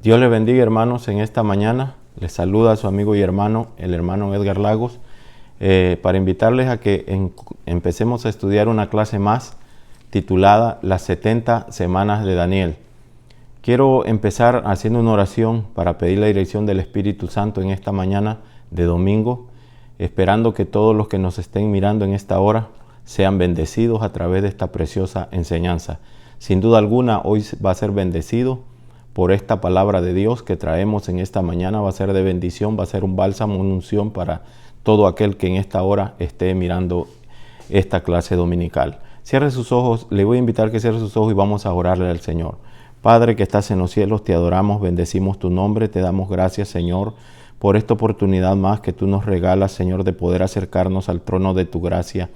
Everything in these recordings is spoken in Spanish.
Dios les bendiga, hermanos, en esta mañana. Les saluda a su amigo y hermano, el hermano Edgar Lagos, para invitarles a que empecemos a estudiar una clase más titulada Las 70 Semanas de Daniel. Quiero empezar haciendo una oración para pedir la dirección del Espíritu Santo en esta mañana de domingo, esperando que todos los que nos estén mirando en esta hora sean bendecidos a través de esta preciosa enseñanza. Sin duda alguna, hoy va a ser bendecido por esta palabra de Dios que traemos en esta mañana. Va a ser de bendición, va a ser un bálsamo, una unción para todo aquel que en esta hora esté mirando esta clase dominical. Cierre sus ojos, le voy a invitar que cierre sus ojos y vamos a orarle al Señor. Padre que estás en los cielos, te adoramos, bendecimos tu nombre, te damos gracias, Señor, por esta oportunidad más que tú nos regalas, Señor, de poder acercarnos al trono de tu gracia,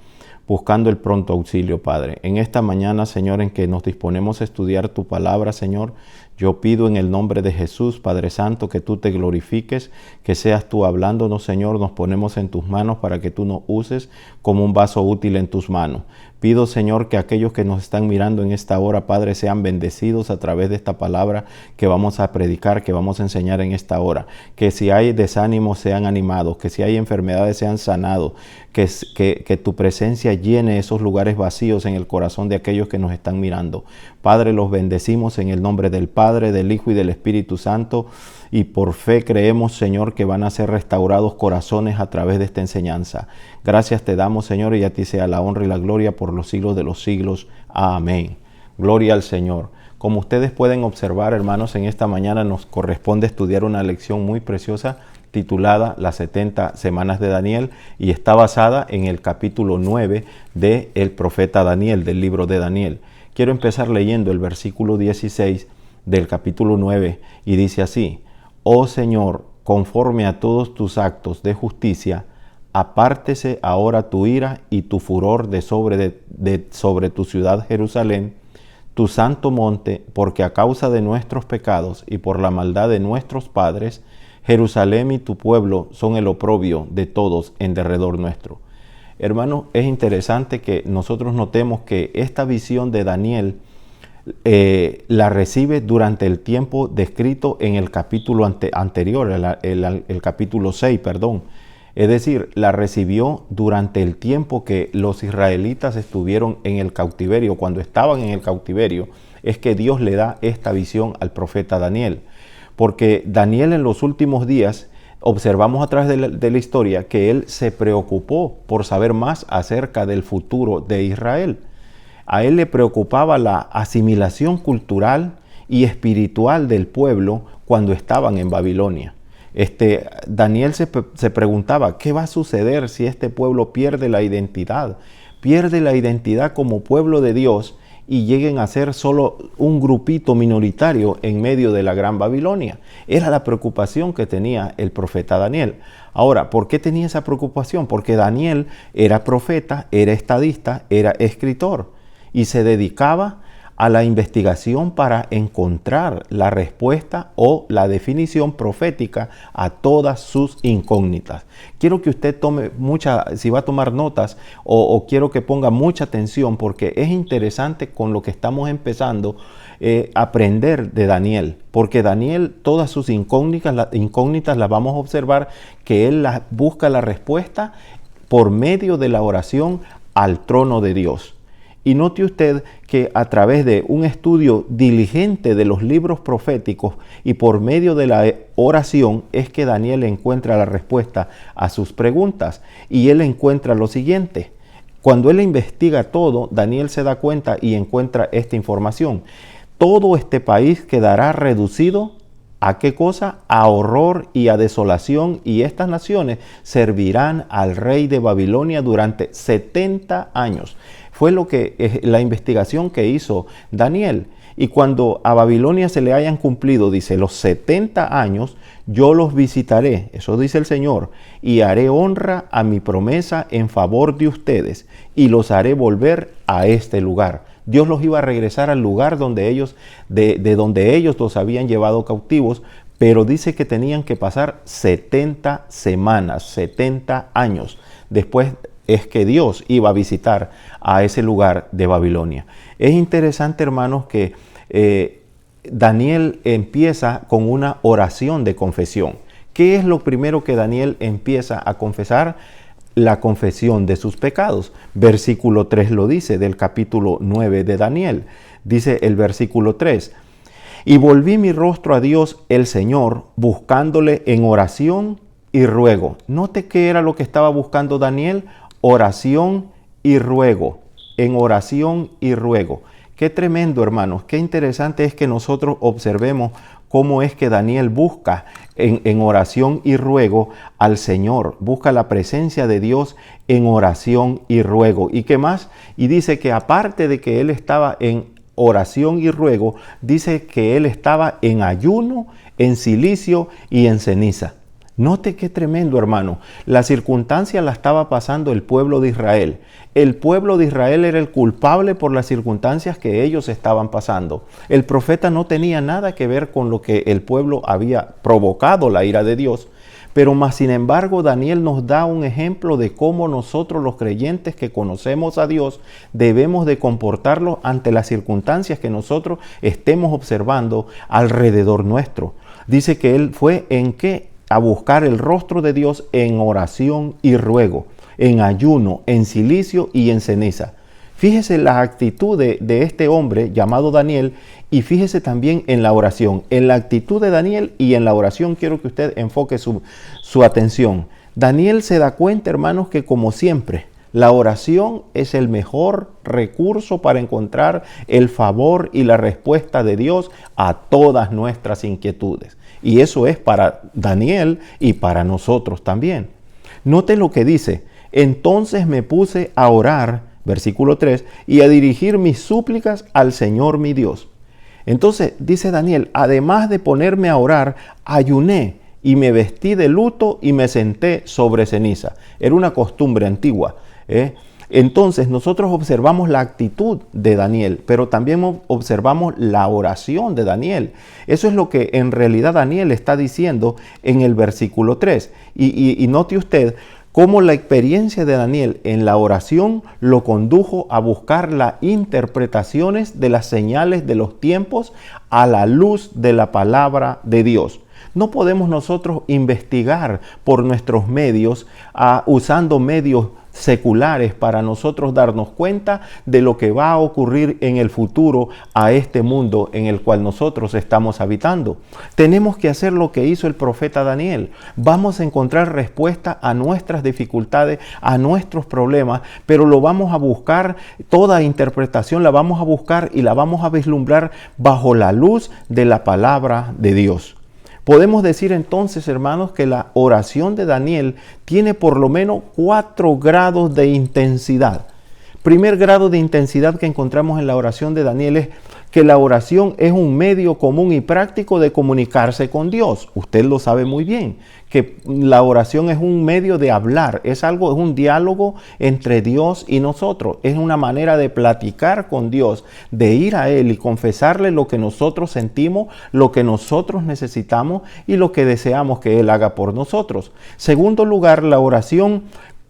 buscando el pronto auxilio, Padre. En esta mañana, Señor, en que nos disponemos a estudiar tu palabra, Señor, yo pido en el nombre de Jesús, Padre Santo, que tú te glorifiques, que seas tú hablándonos, Señor. Nos ponemos en tus manos para que tú nos uses como un vaso útil en tus manos. Pido, Señor, que aquellos que nos están mirando en esta hora, Padre, sean bendecidos a través de esta palabra que vamos a predicar, que vamos a enseñar en esta hora. Que si hay desánimos sean animados, que si hay enfermedades sean sanados, que tu presencia llene esos lugares vacíos en el corazón de aquellos que nos están mirando. Padre, los bendecimos en el nombre del Padre, del Hijo y del Espíritu Santo, y por fe creemos, Señor, que van a ser restaurados corazones a través de esta enseñanza. Gracias te damos, Señor, y a ti sea la honra y la gloria por los siglos de los siglos. Amén. Gloria al Señor. Como ustedes pueden observar, hermanos, en esta mañana nos corresponde estudiar una lección muy preciosa titulada Las 70 Semanas de Daniel, y está basada en el capítulo 9 del profeta Daniel, del libro de Daniel. Quiero empezar leyendo el versículo 16 del capítulo 9 y dice así: Oh Señor, conforme a todos tus actos de justicia, apártese ahora tu ira y tu furor sobre tu ciudad Jerusalén, tu santo monte, porque a causa de nuestros pecados y por la maldad de nuestros padres, Jerusalén y tu pueblo son el oprobio de todos en derredor nuestro. Hermanos, es interesante que nosotros notemos que esta visión de Daniel la recibe durante el tiempo descrito en el capítulo anterior, el capítulo 6, perdón. Es decir, la recibió durante el tiempo que los israelitas estuvieron en el cautiverio. Cuando estaban en el cautiverio, es que Dios le da esta visión al profeta Daniel. Porque Daniel en los últimos días, observamos a través de la historia que él se preocupó por saber más acerca del futuro de Israel. A él le preocupaba la asimilación cultural y espiritual del pueblo cuando estaban en Babilonia. Daniel se preguntaba, ¿qué va a suceder si este pueblo pierde la identidad? Pierde la identidad como pueblo de Dios y lleguen a ser solo un grupito minoritario en medio de la gran Babilonia. Era la preocupación que tenía el profeta Daniel. Ahora, ¿por qué tenía esa preocupación? Porque Daniel era profeta, era estadista, era escritor y se dedicaba a la investigación para encontrar la respuesta o la definición profética a todas sus incógnitas. Quiero que usted tome si va a tomar notas o quiero que ponga mucha atención, porque es interesante con lo que estamos empezando a aprender de Daniel, porque Daniel todas sus incógnitas las vamos a observar que él busca la respuesta por medio de la oración al trono de Dios. Y note usted que a través de un estudio diligente de los libros proféticos y por medio de la oración es que Daniel encuentra la respuesta a sus preguntas. Y él encuentra lo siguiente: cuando él investiga todo, Daniel se da cuenta y encuentra esta información. Todo este país quedará reducido ¿a qué cosa? A horror y a desolación, y estas naciones servirán al rey de Babilonia durante 70 años. Fue la investigación que hizo Daniel. Y cuando a Babilonia se le hayan cumplido, dice, los 70 años, yo los visitaré, eso dice el Señor, y haré honra a mi promesa en favor de ustedes, y los haré volver a este lugar. Dios los iba a regresar al lugar donde de donde ellos los habían llevado cautivos, pero dice que tenían que pasar 70 semanas, 70 años. Después es que Dios iba a visitar a ese lugar de Babilonia. Es interesante, hermanos, que Daniel empieza con una oración de confesión. ¿Qué es lo primero que Daniel empieza a confesar? La confesión de sus pecados. Versículo 3 lo dice del capítulo 9 de Daniel. Dice el versículo 3. Y volví mi rostro a Dios el Señor, buscándole en oración y ruego. Note qué era lo que estaba buscando Daniel: oración y ruego. En oración y ruego. Qué tremendo, hermanos. Qué interesante es que nosotros observemos cómo es que Daniel busca en oración y ruego al Señor. Busca la presencia de Dios en oración y ruego. ¿Y qué más? Y dice que aparte de que él estaba en oración y ruego, dice que él estaba en ayuno, en cilicio y en ceniza. Note qué tremendo, hermano. La circunstancia la estaba pasando el pueblo de Israel. El pueblo de Israel era el culpable por las circunstancias que ellos estaban pasando. El profeta no tenía nada que ver con lo que el pueblo había provocado la ira de Dios. Pero más sin embargo, Daniel nos da un ejemplo de cómo nosotros los creyentes que conocemos a Dios debemos de comportarlo ante las circunstancias que nosotros estemos observando alrededor nuestro. Dice que él fue ¿en qué? A buscar el rostro de Dios en oración y ruego, en ayuno, en cilicio y en ceniza. Fíjese la actitud de este hombre llamado Daniel, y fíjese también en la oración. En la actitud de Daniel y en la oración quiero que usted enfoque su atención. Daniel se da cuenta, hermanos, que como siempre, la oración es el mejor recurso para encontrar el favor y la respuesta de Dios a todas nuestras inquietudes. Y eso es para Daniel y para nosotros también. Note lo que dice: entonces me puse a orar, versículo 3, y a dirigir mis súplicas al Señor mi Dios. Entonces dice Daniel, además de ponerme a orar, ayuné y me vestí de luto y me senté sobre ceniza. Era una costumbre antigua. Entonces nosotros observamos la actitud de Daniel, pero también observamos la oración de Daniel. Eso es lo que en realidad Daniel está diciendo en el versículo 3. Y note usted cómo la experiencia de Daniel en la oración lo condujo a buscar las interpretaciones de las señales de los tiempos a la luz de la palabra de Dios. No podemos nosotros investigar por nuestros medios, usando medios seculares para nosotros darnos cuenta de lo que va a ocurrir en el futuro a este mundo en el cual nosotros estamos habitando. Tenemos que hacer lo que hizo el profeta Daniel. Vamos a encontrar respuesta a nuestras dificultades, a nuestros problemas, pero lo vamos a buscar, toda interpretación la vamos a buscar y la vamos a vislumbrar bajo la luz de la palabra de Dios. Podemos decir entonces, hermanos, que la oración de Daniel tiene por lo menos 4 grados de intensidad. Primer grado de intensidad que encontramos en la oración de Daniel es que la oración es un medio común y práctico de comunicarse con Dios. Usted lo sabe muy bien, que la oración es un medio de hablar, es un diálogo entre Dios y nosotros. Es una manera de platicar con Dios, de ir a Él y confesarle lo que nosotros sentimos, lo que nosotros necesitamos y lo que deseamos que Él haga por nosotros. Segundo lugar, la oración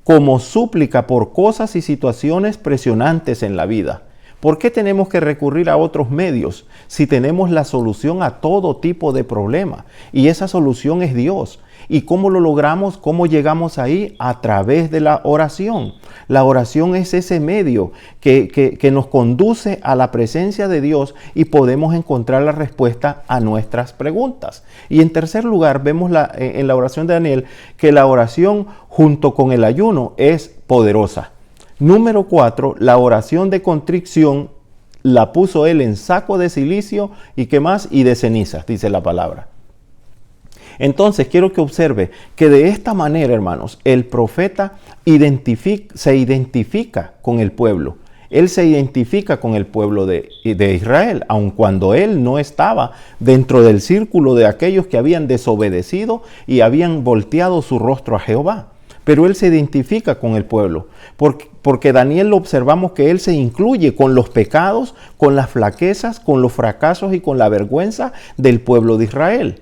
como súplica por cosas y situaciones presionantes en la vida. ¿Por qué tenemos que recurrir a otros medios si tenemos la solución a todo tipo de problema? Y esa solución es Dios. ¿Y cómo lo logramos? ¿Cómo llegamos ahí? A través de la oración. La oración es ese medio que nos conduce a la presencia de Dios y podemos encontrar la respuesta a nuestras preguntas. Y en tercer lugar, vemos en la oración de Daniel que la oración junto con el ayuno es poderosa. Número 4, la oración de contrición la puso él en saco de cilicio y ¿qué más? Y de cenizas, dice la palabra. Entonces quiero que observe que de esta manera, hermanos, el profeta se identifica con el pueblo. Él se identifica con el pueblo de Israel, aun cuando él no estaba dentro del círculo de aquellos que habían desobedecido y habían volteado su rostro a Jehová. Pero él se identifica con el pueblo, porque Daniel lo observamos que él se incluye con los pecados, con las flaquezas, con los fracasos y con la vergüenza del pueblo de Israel.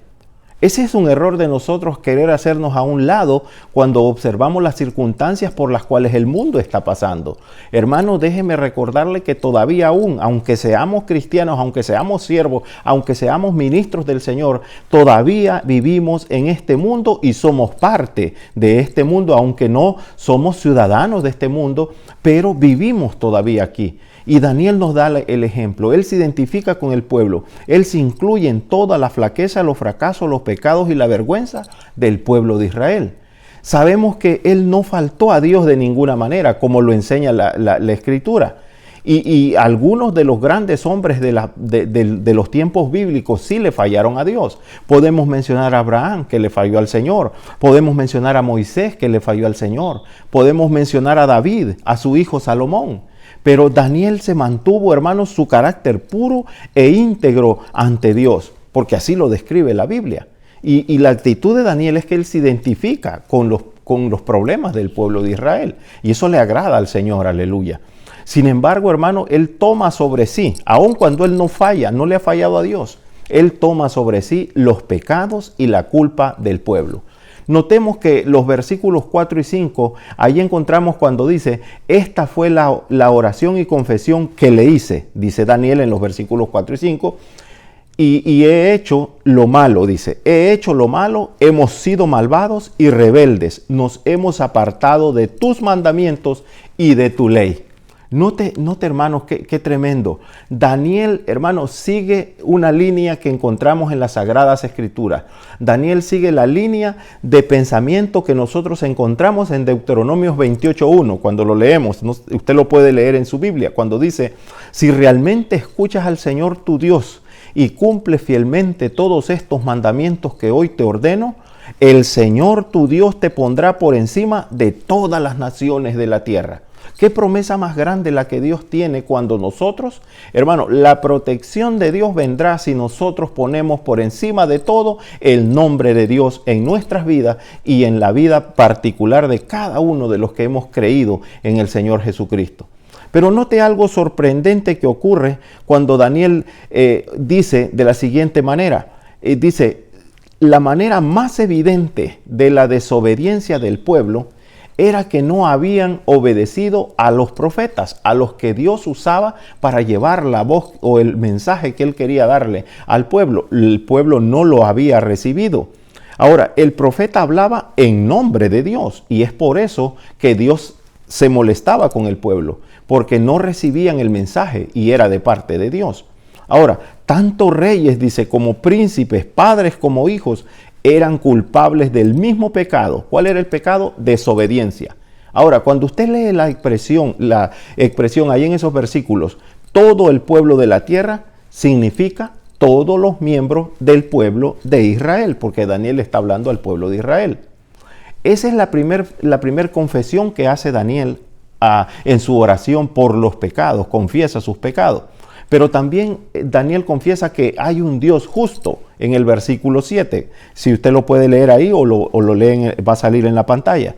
Ese es un error de nosotros, querer hacernos a un lado cuando observamos las circunstancias por las cuales el mundo está pasando. Hermano, déjeme recordarle que todavía aún, aunque seamos cristianos, aunque seamos siervos, aunque seamos ministros del Señor, todavía vivimos en este mundo y somos parte de este mundo, aunque no somos ciudadanos de este mundo, pero vivimos todavía aquí. Y Daniel nos da el ejemplo. Él se identifica con el pueblo. Él se incluye en toda la flaqueza, los fracasos, los pecados y la vergüenza del pueblo de Israel. Sabemos que él no faltó a Dios de ninguna manera, como lo enseña la Escritura. Y algunos de los grandes hombres de los tiempos bíblicos sí le fallaron a Dios. Podemos mencionar a Abraham, que le falló al Señor. Podemos mencionar a Moisés, que le falló al Señor. Podemos mencionar a David, a su hijo Salomón. Pero Daniel se mantuvo, hermanos, su carácter puro e íntegro ante Dios, porque así lo describe la Biblia. Y la actitud de Daniel es que él se identifica con los problemas del pueblo de Israel. Y eso le agrada al Señor, aleluya. Sin embargo, hermano, él toma sobre sí, aun cuando él no falla, no le ha fallado a Dios, él toma sobre sí los pecados y la culpa del pueblo. Notemos que los versículos 4 y 5, ahí encontramos cuando dice, esta fue la oración y confesión que le hice, dice Daniel en los versículos 4 y 5, y he hecho lo malo, dice, he hecho lo malo, hemos sido malvados y rebeldes, nos hemos apartado de tus mandamientos y de tu ley. Note hermanos, qué tremendo. Daniel, hermanos, sigue una línea que encontramos en las Sagradas Escrituras. Daniel sigue la línea de pensamiento que nosotros encontramos en Deuteronomios 28:1. Cuando lo leemos, usted lo puede leer en su Biblia, cuando dice, si realmente escuchas al Señor tu Dios y cumples fielmente todos estos mandamientos que hoy te ordeno, el Señor tu Dios te pondrá por encima de todas las naciones de la tierra. ¿Qué promesa más grande la que Dios tiene cuando nosotros, hermano, la protección de Dios vendrá si nosotros ponemos por encima de todo el nombre de Dios en nuestras vidas y en la vida particular de cada uno de los que hemos creído en el Señor Jesucristo? Pero note algo sorprendente que ocurre cuando Daniel dice de la siguiente manera, dice, la manera más evidente de la desobediencia del pueblo era que no habían obedecido a los profetas, a los que Dios usaba para llevar la voz o el mensaje que él quería darle al pueblo. El pueblo no lo había recibido. Ahora, el profeta hablaba en nombre de Dios y es por eso que Dios se molestaba con el pueblo, porque no recibían el mensaje y era de parte de Dios. Ahora, tanto reyes, dice, como príncipes, padres como hijos, eran culpables del mismo pecado. ¿Cuál era el pecado? Desobediencia. Ahora, cuando usted lee la expresión ahí en esos versículos, todo el pueblo de la tierra significa todos los miembros del pueblo de Israel, porque Daniel está hablando al pueblo de Israel. Esa es la primer confesión que hace Daniel en su oración por los pecados, confiesa sus pecados. Pero también Daniel confiesa que hay un Dios justo en el versículo 7. Si usted lo puede leer ahí o lo lee, va a salir en la pantalla.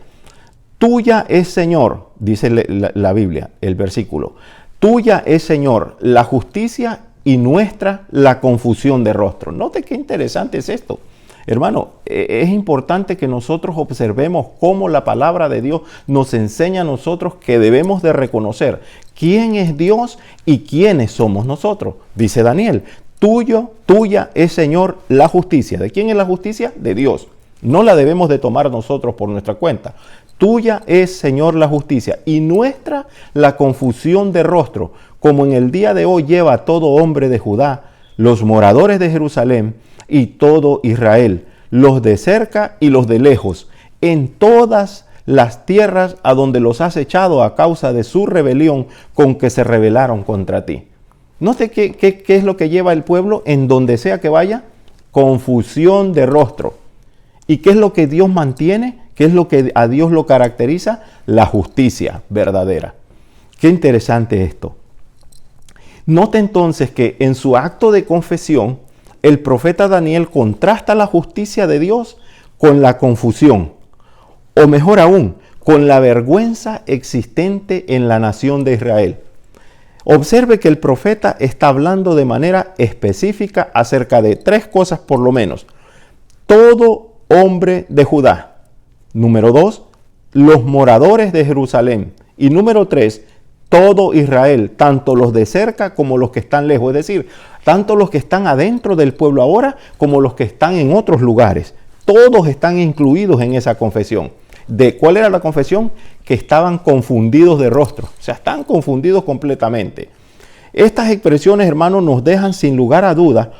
Tuya es, Señor, dice la Biblia, el versículo. Tuya es, Señor, la justicia y nuestra la confusión de rostro. Note qué interesante es esto. Hermano, es importante que nosotros observemos cómo la palabra de Dios nos enseña a nosotros que debemos de reconocer quién es Dios y quiénes somos nosotros. Dice Daniel, tuya es, Señor, la justicia. ¿De quién es la justicia? De Dios. No la debemos de tomar nosotros por nuestra cuenta. Tuya es, Señor, la justicia y nuestra la confusión de rostro, como en el día de hoy lleva todo hombre de Judá, los moradores de Jerusalén y todo Israel, los de cerca y los de lejos, en todas las tierras a donde los has echado a causa de su rebelión con que se rebelaron contra ti. Note qué es lo que lleva el pueblo en donde sea que vaya, confusión de rostro. ¿Y qué es lo que Dios mantiene? ¿Qué es lo que a Dios lo caracteriza? La justicia verdadera. Qué interesante esto. Note entonces que en su acto de confesión, el profeta Daniel contrasta la justicia de Dios con la confusión, o mejor aún, con la vergüenza existente en la nación de Israel. Observe que el profeta está hablando de manera específica acerca de tres cosas por lo menos. todo hombre de Judá. Número 2, los moradores de Jerusalén. Y número 3, todo Israel, tanto los de cerca como los que están lejos. Es decir, tanto los que están adentro del pueblo ahora como los que están en otros lugares. Todos están incluidos en esa confesión. ¿Cuál era la confesión? Que estaban confundidos de rostro. O sea, están confundidos completamente. Estas expresiones, hermanos, nos dejan sin lugar a dudas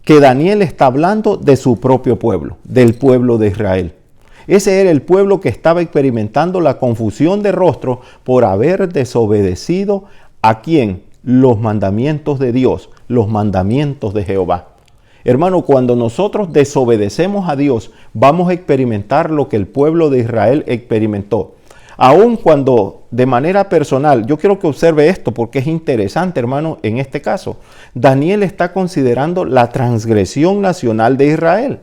que Daniel está hablando de su propio pueblo, del pueblo de Israel. Ese era el pueblo que estaba experimentando la confusión de rostro por haber desobedecido ¿a quién? Los mandamientos de Dios, los mandamientos de Jehová. Hermano, cuando nosotros desobedecemos a Dios, vamos a experimentar lo que el pueblo de Israel experimentó. Aun cuando de manera personal, yo quiero que observe esto porque es interesante, hermano, en este caso. Daniel está considerando la transgresión nacional de Israel.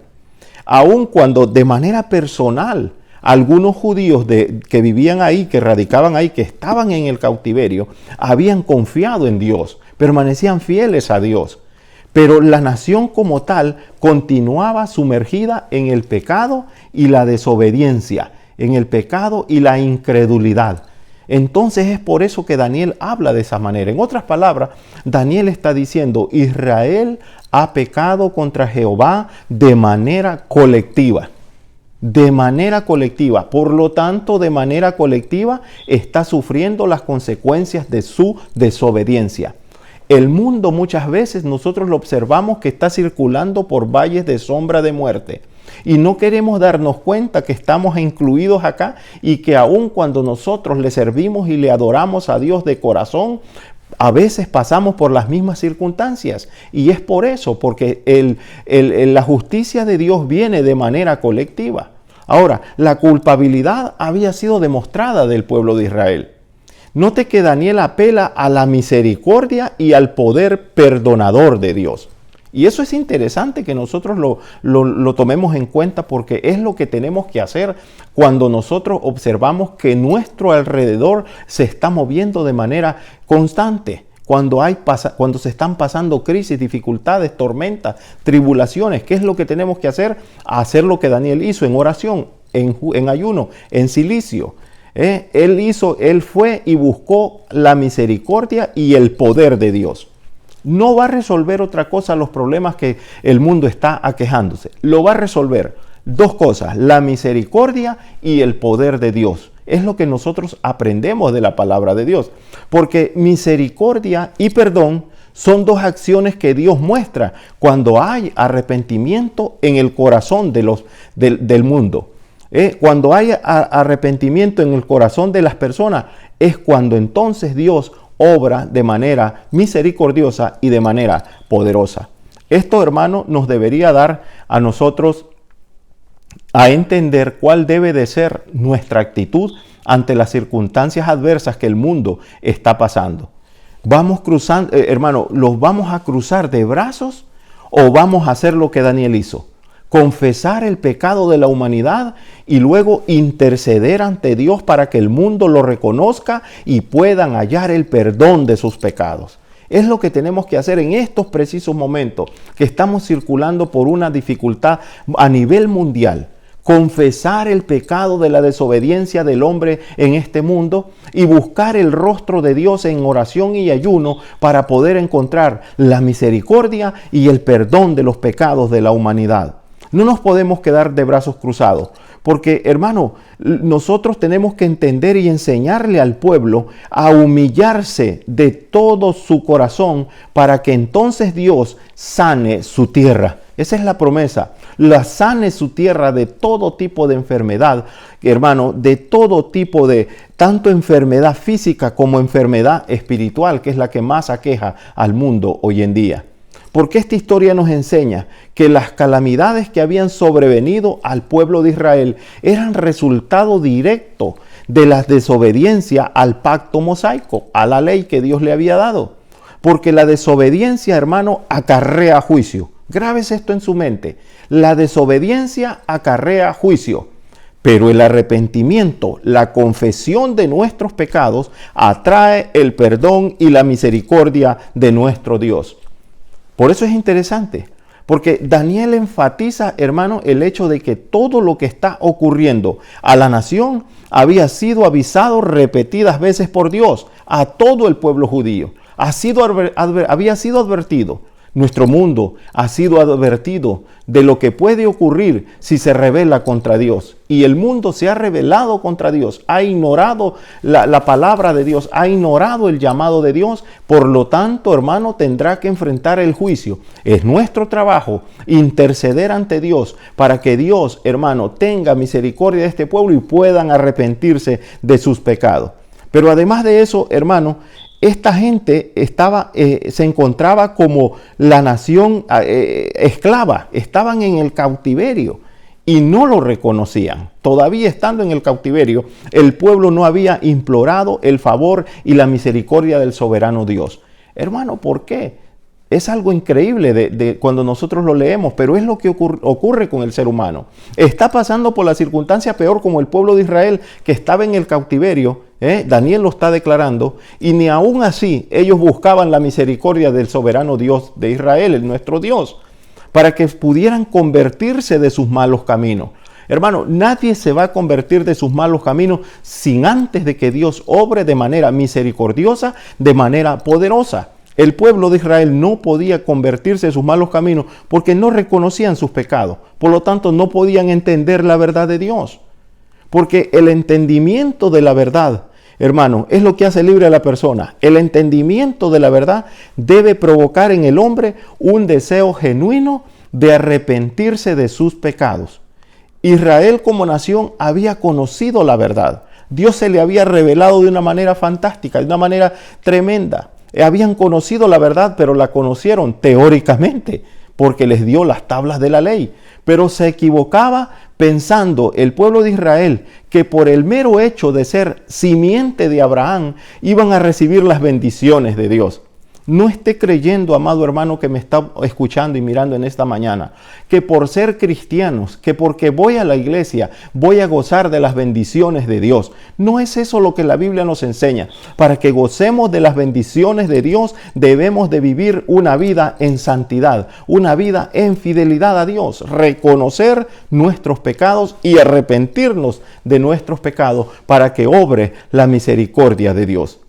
Aun cuando de manera personal algunos judíos que vivían ahí, que radicaban ahí, que estaban en el cautiverio, habían confiado en Dios, permanecían fieles a Dios. Pero la nación como tal continuaba sumergida en el pecado y la desobediencia, en el pecado y la incredulidad. Entonces es por eso que Daniel habla de esa manera. En otras palabras, Daniel está diciendo, Israel ha pecado contra Jehová de manera colectiva. De manera colectiva. Por lo tanto, de manera colectiva está sufriendo las consecuencias de su desobediencia. El mundo muchas veces nosotros lo observamos que está circulando por valles de sombra de muerte. Y no queremos darnos cuenta que estamos incluidos acá y que aun cuando nosotros le servimos y le adoramos a Dios de corazón, a veces pasamos por las mismas circunstancias. Y es por eso, porque la justicia de Dios viene de manera colectiva. Ahora, la culpabilidad había sido demostrada del pueblo de Israel. Note que Daniel apela a la misericordia y al poder perdonador de Dios. Y eso es interesante que nosotros lo tomemos en cuenta porque es lo que tenemos que hacer cuando nosotros observamos que nuestro alrededor se está moviendo de manera constante. Cuando se están pasando crisis, dificultades, tormentas, tribulaciones, ¿qué es lo que tenemos que hacer? Hacer lo que Daniel hizo en oración, en ayuno, en silicio. Él fue y buscó la misericordia y el poder de Dios. No va a resolver otra cosa los problemas que el mundo está aquejándose. Lo va a resolver dos cosas, la misericordia y el poder de Dios. Es lo que nosotros aprendemos de la palabra de Dios. Porque misericordia y perdón son dos acciones que Dios muestra cuando hay arrepentimiento en el corazón del mundo. Cuando hay arrepentimiento en el corazón de las personas, es cuando entonces Dios obra de manera misericordiosa y de manera poderosa. Esto, hermano, nos debería dar a nosotros a entender cuál debe de ser nuestra actitud ante las circunstancias adversas que el mundo está pasando. Vamos cruzando, hermano, ¿los vamos a cruzar de brazos o vamos a hacer lo que Daniel hizo? Confesar el pecado de la humanidad y luego interceder ante Dios para que el mundo lo reconozca y puedan hallar el perdón de sus pecados. Es lo que tenemos que hacer en estos precisos momentos que estamos circulando por una dificultad a nivel mundial. Confesar el pecado de la desobediencia del hombre en este mundo y buscar el rostro de Dios en oración y ayuno para poder encontrar la misericordia y el perdón de los pecados de la humanidad. No nos podemos quedar de brazos cruzados, porque, hermano, nosotros tenemos que entender y enseñarle al pueblo a humillarse de todo su corazón para que entonces Dios sane su tierra. Esa es la promesa. La sane su tierra de todo tipo de enfermedad, hermano, de todo tipo de, tanto enfermedad física como enfermedad espiritual, que es la que más aqueja al mundo hoy en día. Porque esta historia nos enseña que las calamidades que habían sobrevenido al pueblo de Israel eran resultado directo de la desobediencia al pacto mosaico, a la ley que Dios le había dado. Porque la desobediencia, hermano, acarrea juicio. Grábese esto en su mente. La desobediencia acarrea juicio. Pero el arrepentimiento, la confesión de nuestros pecados, atrae el perdón y la misericordia de nuestro Dios. Por eso es interesante, Porque Daniel enfatiza, hermano, el hecho de que todo lo que está ocurriendo a la nación había sido avisado repetidas veces por Dios a todo el pueblo judío. Había sido advertido. Nuestro mundo ha sido advertido de lo que puede ocurrir si se rebela contra Dios. Y el mundo se ha rebelado contra Dios, ha ignorado la palabra de Dios, ha ignorado el llamado de Dios. Por lo tanto, hermano, tendrá que enfrentar el juicio. Es nuestro trabajo interceder ante Dios para que Dios, hermano, tenga misericordia de este pueblo y puedan arrepentirse de sus pecados. Pero además de eso, hermano, esta gente se encontraba como la nación esclava, estaban en el cautiverio y no lo reconocían. Todavía estando en el cautiverio, el pueblo no había implorado el favor y la misericordia del soberano Dios. Hermano, ¿por qué? Es algo increíble de cuando nosotros lo leemos, pero es lo que ocurre con el ser humano. Está pasando por la circunstancia peor como el pueblo de Israel que estaba en el cautiverio. Daniel lo está declarando, y ni aún así ellos buscaban la misericordia del soberano Dios de Israel, el nuestro Dios, para que pudieran convertirse de sus malos caminos. Hermano, nadie se va a convertir de sus malos caminos sin antes de que Dios obre de manera misericordiosa, de manera poderosa. El pueblo de Israel no podía convertirse de sus malos caminos porque no reconocían sus pecados. Por lo tanto, no podían entender la verdad de Dios. Porque el entendimiento de la verdad, hermano, es lo que hace libre a la persona. El entendimiento de la verdad debe provocar en el hombre un deseo genuino de arrepentirse de sus pecados. Israel como nación había conocido la verdad. Dios se le había revelado de una manera fantástica, de una manera tremenda. Habían conocido la verdad, pero la conocieron teóricamente, porque les dio las tablas de la ley. Pero se equivocaba pensando el pueblo de Israel que por el mero hecho de ser simiente de Abraham iban a recibir las bendiciones de Dios. No esté creyendo, amado hermano que me está escuchando y mirando en esta mañana, que por ser cristianos, que porque voy a la iglesia, voy a gozar de las bendiciones de Dios. No es eso lo que la Biblia nos enseña. Para que gocemos de las bendiciones de Dios, debemos de vivir una vida en santidad, una vida en fidelidad a Dios, reconocer nuestros pecados y arrepentirnos de nuestros pecados para que obre la misericordia de Dios.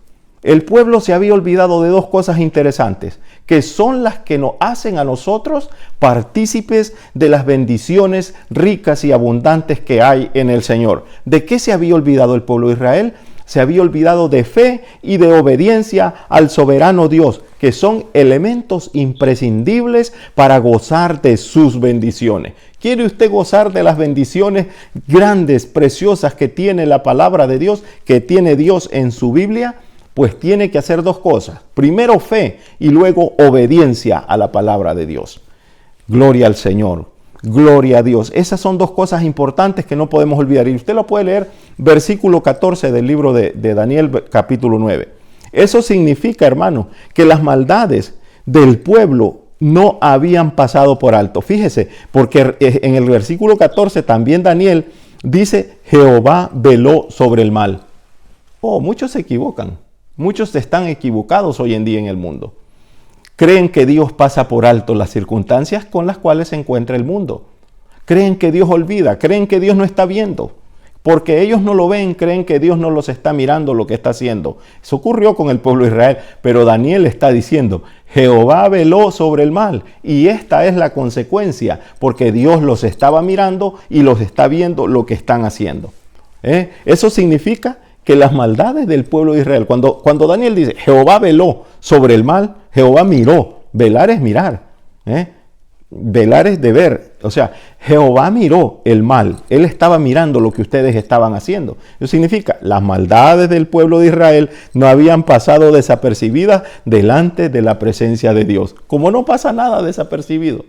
El pueblo se había olvidado de dos cosas interesantes, que son las que nos hacen a nosotros partícipes de las bendiciones ricas y abundantes que hay en el Señor. ¿De qué se había olvidado el pueblo de Israel? Se había olvidado de fe y de obediencia al soberano Dios, que son elementos imprescindibles para gozar de sus bendiciones. ¿Quiere usted gozar de las bendiciones grandes, preciosas que tiene la palabra de Dios, que tiene Dios en su Biblia? Pues tiene que hacer dos cosas. Primero fe y luego obediencia a la palabra de Dios. Gloria al Señor. Gloria a Dios. Esas son dos cosas importantes que no podemos olvidar. Y usted lo puede leer, versículo 14 del libro de Daniel, capítulo 9. Eso significa, hermano, que las maldades del pueblo no habían pasado por alto. Fíjese, porque en el versículo 14 también Daniel dice, Jehová veló sobre el mal. Oh, muchos se equivocan. Muchos están equivocados hoy en día en el mundo. Creen que Dios pasa por alto las circunstancias con las cuales se encuentra el mundo. Creen que Dios olvida, creen que Dios no está viendo. Porque ellos no lo ven, creen que Dios no los está mirando lo que está haciendo. Eso ocurrió con el pueblo de Israel, pero Daniel está diciendo, Jehová veló sobre el mal. Y esta es la consecuencia, porque Dios los estaba mirando y los está viendo lo que están haciendo. Eso significa que las maldades del pueblo de Israel, cuando Daniel dice, Jehová veló sobre el mal, Jehová miró. Velar es mirar. Velar es de ver. O sea, Jehová miró el mal. Él estaba mirando lo que ustedes estaban haciendo. Eso significa, las maldades del pueblo de Israel no habían pasado desapercibidas delante de la presencia de Dios. Como no pasa nada desapercibido.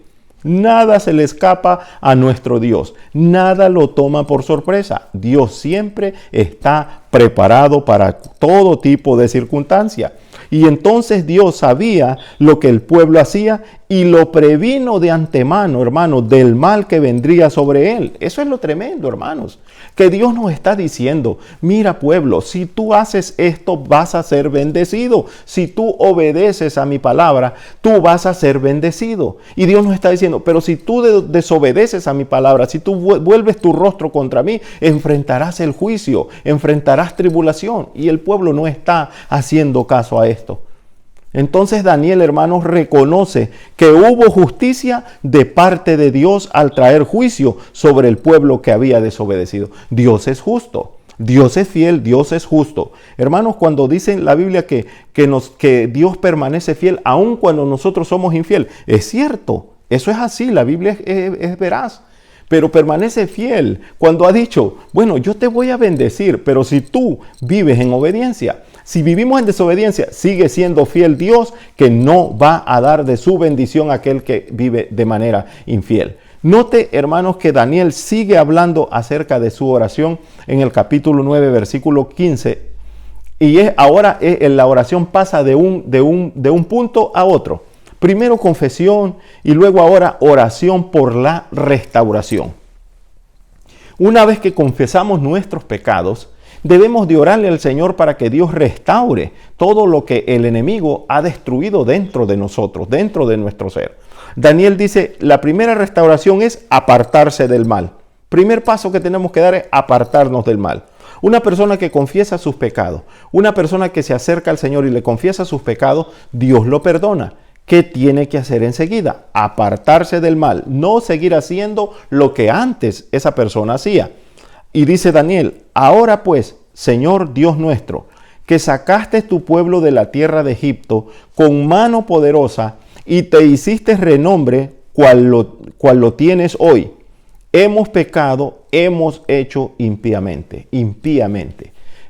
Nada se le escapa a nuestro Dios. Nada lo toma por sorpresa. Dios siempre está preparado para todo tipo de circunstancia. Y entonces Dios sabía lo que el pueblo hacía y lo previno de antemano, hermano, del mal que vendría sobre él. Eso es lo tremendo, hermanos, que Dios nos está diciendo: mira, pueblo, si tú haces esto, vas a ser bendecido. Si tú obedeces a mi palabra, tú vas a ser bendecido. Y Dios nos está diciendo: pero si tú desobedeces a mi palabra, si tú vuelves tu rostro contra mí, enfrentarás el juicio, enfrentarás tribulación. Y el pueblo no está haciendo caso a esto. Entonces Daniel, hermanos, reconoce que hubo justicia de parte de Dios al traer juicio sobre el pueblo que había desobedecido. Dios es justo, Dios es fiel, Dios es justo. Hermanos, cuando dice la Biblia que Dios permanece fiel aun cuando nosotros somos infieles, es cierto, eso es así, la Biblia es veraz. Pero permanece fiel cuando ha dicho: bueno, yo te voy a bendecir, pero si tú vives en obediencia, si vivimos en desobediencia, sigue siendo fiel Dios, que no va a dar de su bendición a aquel que vive de manera infiel. Note, hermanos, que Daniel sigue hablando acerca de su oración en el capítulo 9, versículo 15. Y ahora la oración pasa de un punto a otro. Primero confesión y luego ahora oración por la restauración. Una vez que confesamos nuestros pecados, debemos de orarle al Señor para que Dios restaure todo lo que el enemigo ha destruido dentro de nosotros, dentro de nuestro ser. Daniel dice: la primera restauración es apartarse del mal. Primer paso que tenemos que dar es apartarnos del mal. Una persona que confiesa sus pecados, una persona que se acerca al Señor y le confiesa sus pecados, Dios lo perdona. ¿Qué tiene que hacer enseguida? Apartarse del mal, no seguir haciendo lo que antes esa persona hacía. Y dice Daniel: ahora pues, Señor Dios nuestro, que sacaste tu pueblo de la tierra de Egipto con mano poderosa y te hiciste renombre cual lo tienes hoy. Hemos pecado, hemos hecho impíamente.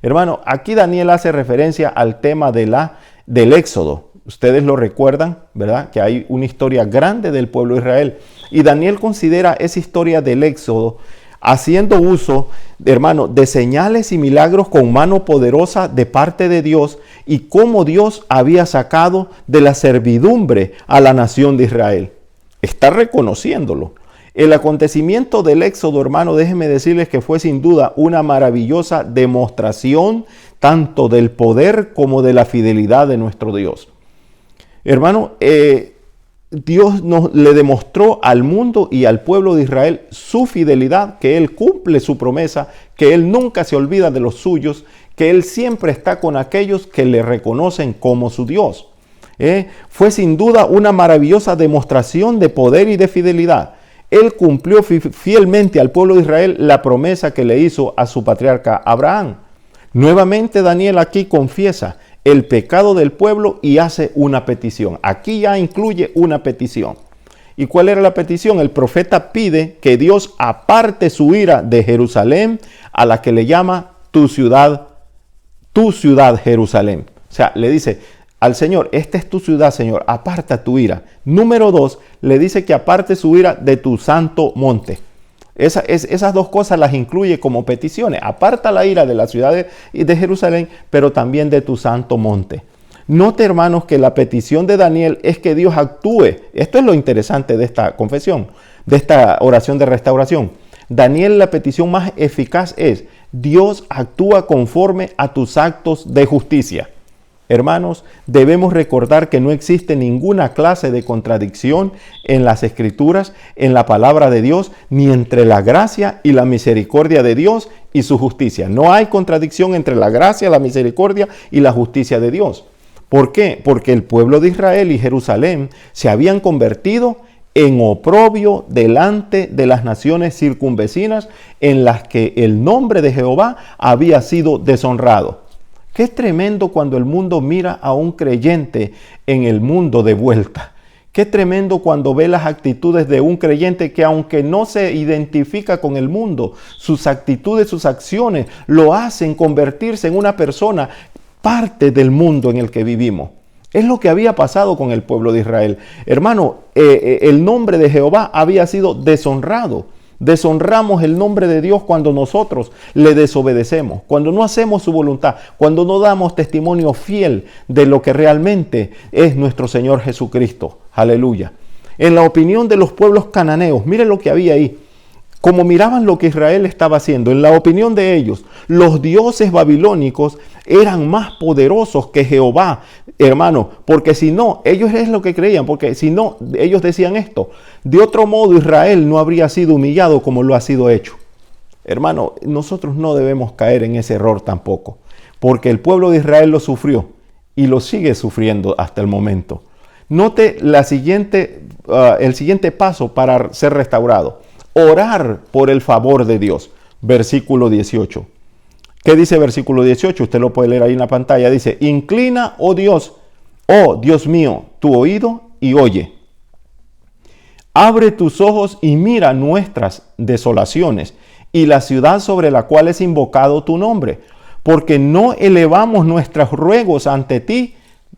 Hermano, aquí Daniel hace referencia al tema del Éxodo. Ustedes lo recuerdan, ¿verdad? Que hay una historia grande del pueblo de Israel. Y Daniel considera esa historia del Éxodo haciendo uso, hermano, de señales y milagros con mano poderosa de parte de Dios y cómo Dios había sacado de la servidumbre a la nación de Israel. Está reconociéndolo. El acontecimiento del Éxodo, hermano, déjenme decirles que fue sin duda una maravillosa demostración tanto del poder como de la fidelidad de nuestro Dios. Hermano, Dios le demostró al mundo y al pueblo de Israel su fidelidad, que Él cumple su promesa, que Él nunca se olvida de los suyos, que Él siempre está con aquellos que le reconocen como su Dios. Fue sin duda una maravillosa demostración de poder y de fidelidad. Él cumplió fielmente al pueblo de Israel la promesa que le hizo a su patriarca Abraham. Nuevamente Daniel aquí confiesa el pecado del pueblo y hace una petición. Aquí ya incluye una petición. ¿Y cuál era la petición? El profeta pide que Dios aparte su ira de Jerusalén, a la que le llama tu ciudad Jerusalén. O sea, le dice al Señor: esta es tu ciudad, Señor, aparta tu ira. Número 2, le dice que aparte su ira de tu santo monte. Esas dos cosas las incluye como peticiones. Aparta la ira de la ciudad de Jerusalén, pero también de tu santo monte. Note, hermanos, que la petición de Daniel es que Dios actúe. Esto es lo interesante de esta confesión, de esta oración de restauración. Daniel, la petición más eficaz es: Dios actúa conforme a tus actos de justicia. Hermanos, debemos recordar que no existe ninguna clase de contradicción en las Escrituras, en la palabra de Dios, ni entre la gracia y la misericordia de Dios y su justicia. No hay contradicción entre la gracia, la misericordia y la justicia de Dios. ¿Por qué? Porque el pueblo de Israel y Jerusalén se habían convertido en oprobio delante de las naciones circunvecinas en las que el nombre de Jehová había sido deshonrado. Qué tremendo cuando el mundo mira a un creyente en el mundo de vuelta. Qué tremendo cuando ve las actitudes de un creyente que, aunque no se identifica con el mundo, sus actitudes, sus acciones lo hacen convertirse en una persona parte del mundo en el que vivimos. Es lo que había pasado con el pueblo de Israel. Hermano, el nombre de Jehová había sido deshonrado. Deshonramos el nombre de Dios cuando nosotros le desobedecemos, cuando no hacemos su voluntad, cuando no damos testimonio fiel de lo que realmente es nuestro Señor Jesucristo. Aleluya. en la opinión de los pueblos cananeos, mire lo que había ahí. Como miraban lo que Israel estaba haciendo, en la opinión de ellos, los dioses babilónicos eran más poderosos que Jehová, hermano, porque si no, ellos es lo que creían, porque si no, ellos decían esto, de otro modo Israel no habría sido humillado como lo ha sido hecho. Hermano, nosotros no debemos caer en ese error tampoco, porque el pueblo de Israel lo sufrió y lo sigue sufriendo hasta el momento. Note el siguiente paso para ser restaurado. Orar por el favor de Dios. Versículo 18. ¿Qué dice versículo 18? Usted lo puede leer ahí en la pantalla. Dice, inclina, oh Dios mío, tu oído y oye. Abre tus ojos y mira nuestras desolaciones y la ciudad sobre la cual es invocado tu nombre. Porque no elevamos nuestros ruegos ante ti.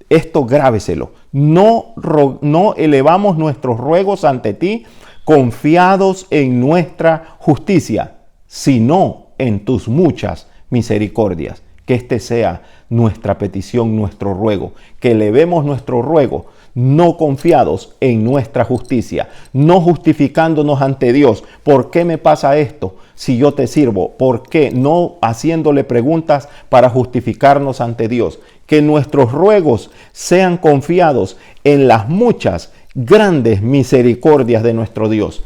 Esto grábeselo. No elevamos nuestros ruegos ante ti confiados en nuestra justicia, sino en tus muchas misericordias. Que este sea nuestra petición, nuestro ruego. Que elevemos nuestro ruego, no confiados en nuestra justicia, no justificándonos ante Dios. ¿Por qué me pasa esto si yo te sirvo? ¿Por qué no haciéndole preguntas para justificarnos ante Dios? Que nuestros ruegos sean confiados en las muchas grandes misericordias de nuestro Dios.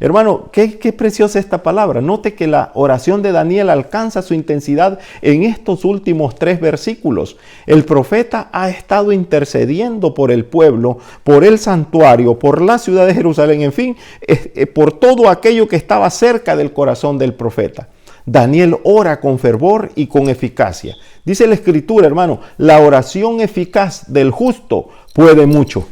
Hermano, qué preciosa esta palabra. Note que la oración de Daniel alcanza su intensidad en estos últimos 3 versículos. El profeta ha estado intercediendo por el pueblo, por el santuario, por la ciudad de Jerusalén, en fin, por todo aquello que estaba cerca del corazón del profeta. Daniel ora con fervor y con eficacia. Dice la Escritura, hermano, la oración eficaz del justo puede mucho.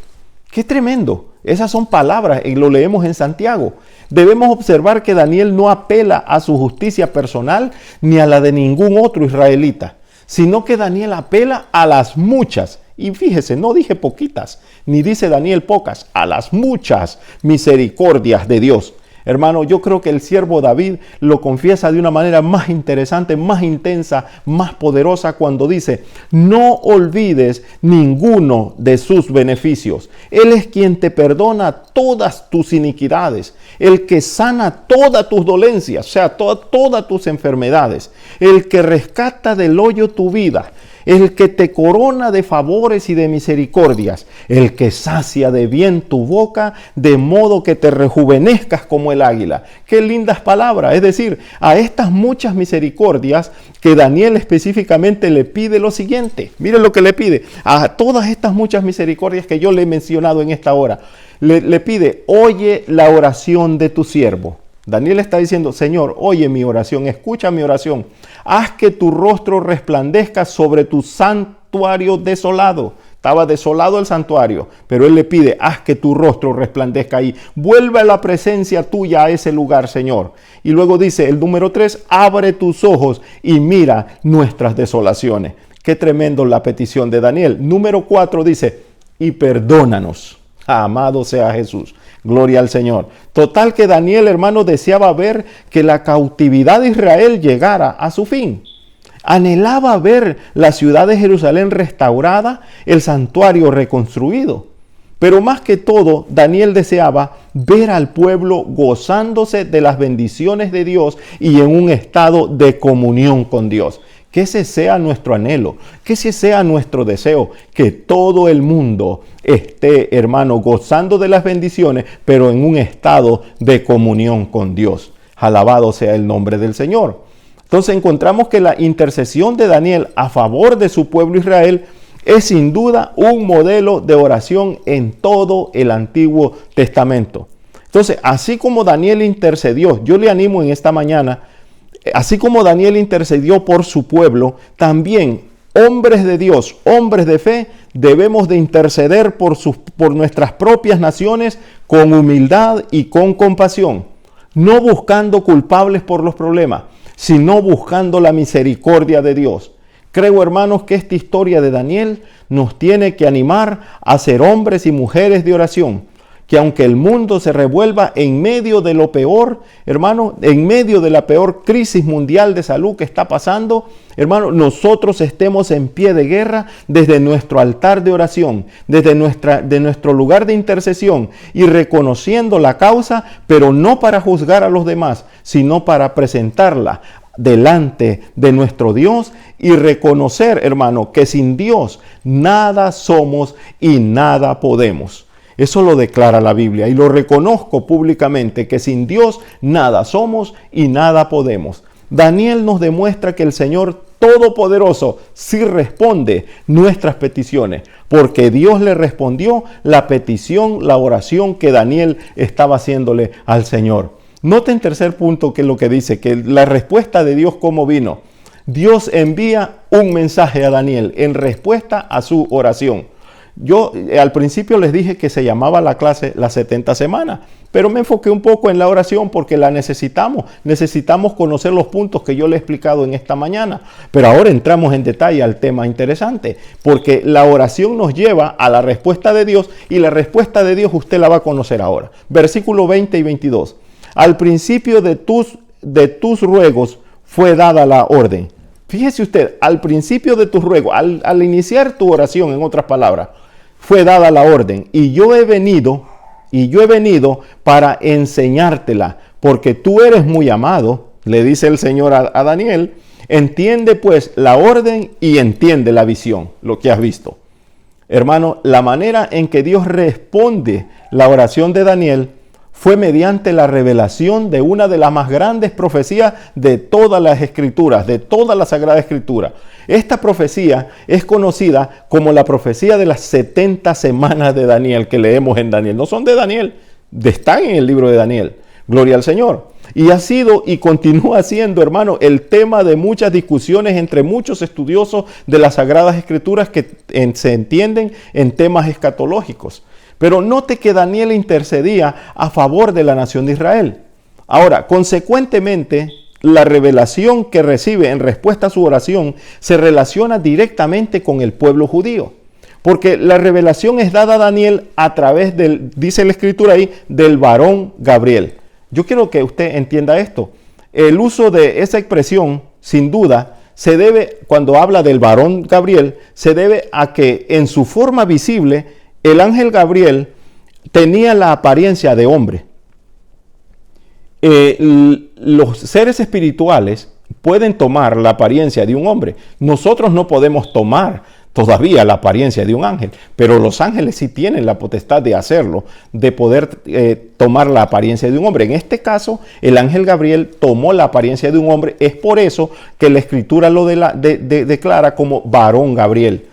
¡Qué tremendo! Esas son palabras y lo leemos en Santiago. Debemos observar que Daniel no apela a su justicia personal ni a la de ningún otro israelita, sino que Daniel apela a las muchas, y fíjese, no dije poquitas, ni dice Daniel pocas, a las muchas misericordias de Dios. Hermano, yo creo que el siervo David lo confiesa de una manera más interesante, más intensa, más poderosa cuando dice, no olvides ninguno de sus beneficios. Él es quien te perdona todas tus iniquidades, el que sana todas tus dolencias, o sea, todas tus enfermedades, el que rescata del hoyo tu vida, el que te corona de favores y de misericordias, el que sacia de bien tu boca, de modo que te rejuvenezcas como el águila. Qué lindas palabras. Es decir, a estas muchas misericordias que Daniel específicamente le pide lo siguiente. Miren lo que le pide. A todas estas muchas misericordias que yo le he mencionado en esta hora, le pide, oye la oración de tu siervo. Daniel está diciendo, Señor, oye mi oración, escucha mi oración. Haz que tu rostro resplandezca sobre tu santuario desolado. Estaba desolado el santuario, pero él le pide, haz que tu rostro resplandezca ahí. Vuelve la presencia tuya a ese lugar, Señor. Y luego dice el número 3, abre tus ojos y mira nuestras desolaciones. Qué tremendo la petición de Daniel. Número 4 dice, y perdónanos. Amado sea Jesús. Gloria al Señor. Total que Daniel, hermano, deseaba ver que la cautividad de Israel llegara a su fin. Anhelaba ver la ciudad de Jerusalén restaurada, el santuario reconstruido. Pero más que todo, Daniel deseaba ver al pueblo gozándose de las bendiciones de Dios y en un estado de comunión con Dios. Que ese sea nuestro anhelo, que ese sea nuestro deseo, que todo el mundo esté, hermano, gozando de las bendiciones, pero en un estado de comunión con Dios. Alabado sea el nombre del Señor. Entonces encontramos que la intercesión de Daniel a favor de su pueblo Israel es sin duda un modelo de oración en todo el Antiguo Testamento. Entonces, así como Daniel intercedió, yo le animo en esta mañana, así como Daniel intercedió por su pueblo, también hombres de Dios, hombres de fe, debemos de interceder por nuestras propias naciones con humildad y con compasión, no buscando culpables por los problemas, sino buscando la misericordia de Dios. Creo, hermanos, que esta historia de Daniel nos tiene que animar a ser hombres y mujeres de oración, que aunque el mundo se revuelva en medio de lo peor, hermano, en medio de la peor crisis mundial de salud que está pasando, hermano, nosotros estemos en pie de guerra desde nuestro altar de oración, desde nuestro lugar de intercesión y reconociendo la causa, pero no para juzgar a los demás, sino para presentarla delante de nuestro Dios y reconocer, hermano, que sin Dios nada somos y nada podemos. Eso lo declara la Biblia y lo reconozco públicamente, que sin Dios nada somos y nada podemos. Daniel nos demuestra que el Señor Todopoderoso sí responde nuestras peticiones, porque Dios le respondió la petición, la oración que Daniel estaba haciéndole al Señor. Noten tercer punto, que es lo que dice, que la respuesta de Dios, ¿cómo vino? Dios envía un mensaje a Daniel en respuesta a su oración. Yo al principio les dije que se llamaba la clase las 70 semanas, pero me enfoqué un poco en la oración porque la necesitamos. Necesitamos conocer los puntos que yo le he explicado en esta mañana. Pero ahora entramos en detalle al tema interesante, porque la oración nos lleva a la respuesta de Dios y la respuesta de Dios usted la va a conocer ahora. Versículo 20 y 22. Al principio de tus ruegos fue dada la orden. Fíjese usted, al principio de tus ruegos, al iniciar tu oración, en otras palabras, fue dada la orden, y yo he venido para enseñártela, porque tú eres muy amado, le dice el Señor a Daniel. Entiende pues la orden y entiende la visión, lo que has visto. Hermano, la manera en que Dios responde la oración de Daniel fue mediante la revelación de una de las más grandes profecías de todas las escrituras, de toda la Sagrada Escritura. Esta profecía es conocida como la profecía de las 70 semanas de Daniel, que leemos en Daniel. No son de Daniel, están en el libro de Daniel. Gloria al Señor. Y ha sido y continúa siendo, hermano, el tema de muchas discusiones entre muchos estudiosos de las Sagradas Escrituras que se entienden en temas escatológicos. Pero note que Daniel intercedía a favor de la nación de Israel. Ahora, consecuentemente, la revelación que recibe en respuesta a su oración se relaciona directamente con el pueblo judío. Porque la revelación es dada a Daniel a través del, dice la Escritura ahí, del varón Gabriel. Yo quiero que usted entienda esto. El uso de esa expresión, sin duda, se debe, cuando habla del varón Gabriel, se debe a que en su forma visible, el ángel Gabriel tenía la apariencia de hombre. Los seres espirituales pueden tomar la apariencia de un hombre. Nosotros no podemos tomar todavía la apariencia de un ángel, pero los ángeles sí tienen la potestad de hacerlo, de poder tomar la apariencia de un hombre. En este caso, el ángel Gabriel tomó la apariencia de un hombre. Es por eso que la Escritura lo declara como varón Gabriel.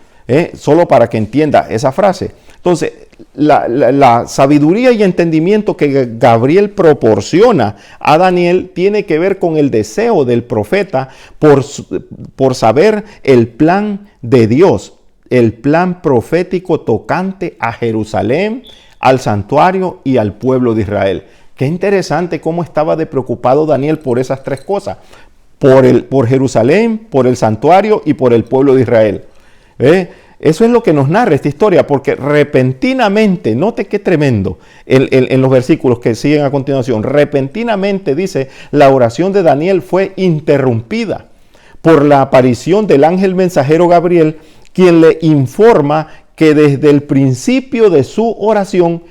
Solo para que entienda esa frase. Entonces, la sabiduría y entendimiento que Gabriel proporciona a Daniel tiene que ver con el deseo del profeta por saber el plan de Dios, el plan profético tocante a Jerusalén, al santuario y al pueblo de Israel. Qué interesante cómo estaba de preocupado Daniel por esas tres cosas, por Jerusalén, por el santuario y por el pueblo de Israel. Eso es lo que nos narra esta historia, porque repentinamente, note qué tremendo, en los versículos que siguen a continuación, repentinamente dice, la oración de Daniel fue interrumpida por la aparición del ángel mensajero Gabriel, quien le informa que desde el principio de su oración,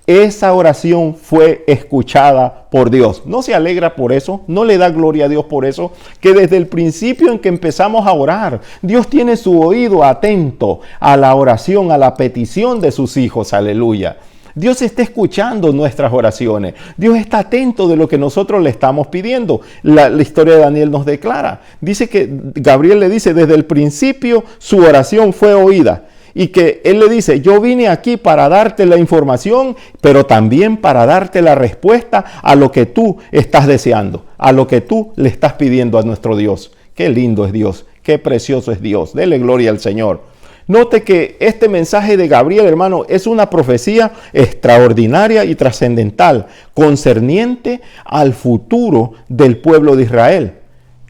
esa oración fue escuchada por Dios. ¿No se alegra por eso? ¿No le da gloria a Dios por eso? Que desde el principio en que empezamos a orar, Dios tiene su oído atento a la oración, a la petición de sus hijos. Aleluya. Dios está escuchando nuestras oraciones. Dios está atento de lo que nosotros le estamos pidiendo. La historia de Daniel nos declara. Dice que Gabriel le dice, desde el principio su oración fue oída. Y que él le dice, yo vine aquí para darte la información, pero también para darte la respuesta a lo que tú estás deseando, a lo que tú le estás pidiendo a nuestro Dios. Qué lindo es Dios, qué precioso es Dios. Dele gloria al Señor. Note que este mensaje de Gabriel, hermano, es una profecía extraordinaria y trascendental, concerniente al futuro del pueblo de Israel.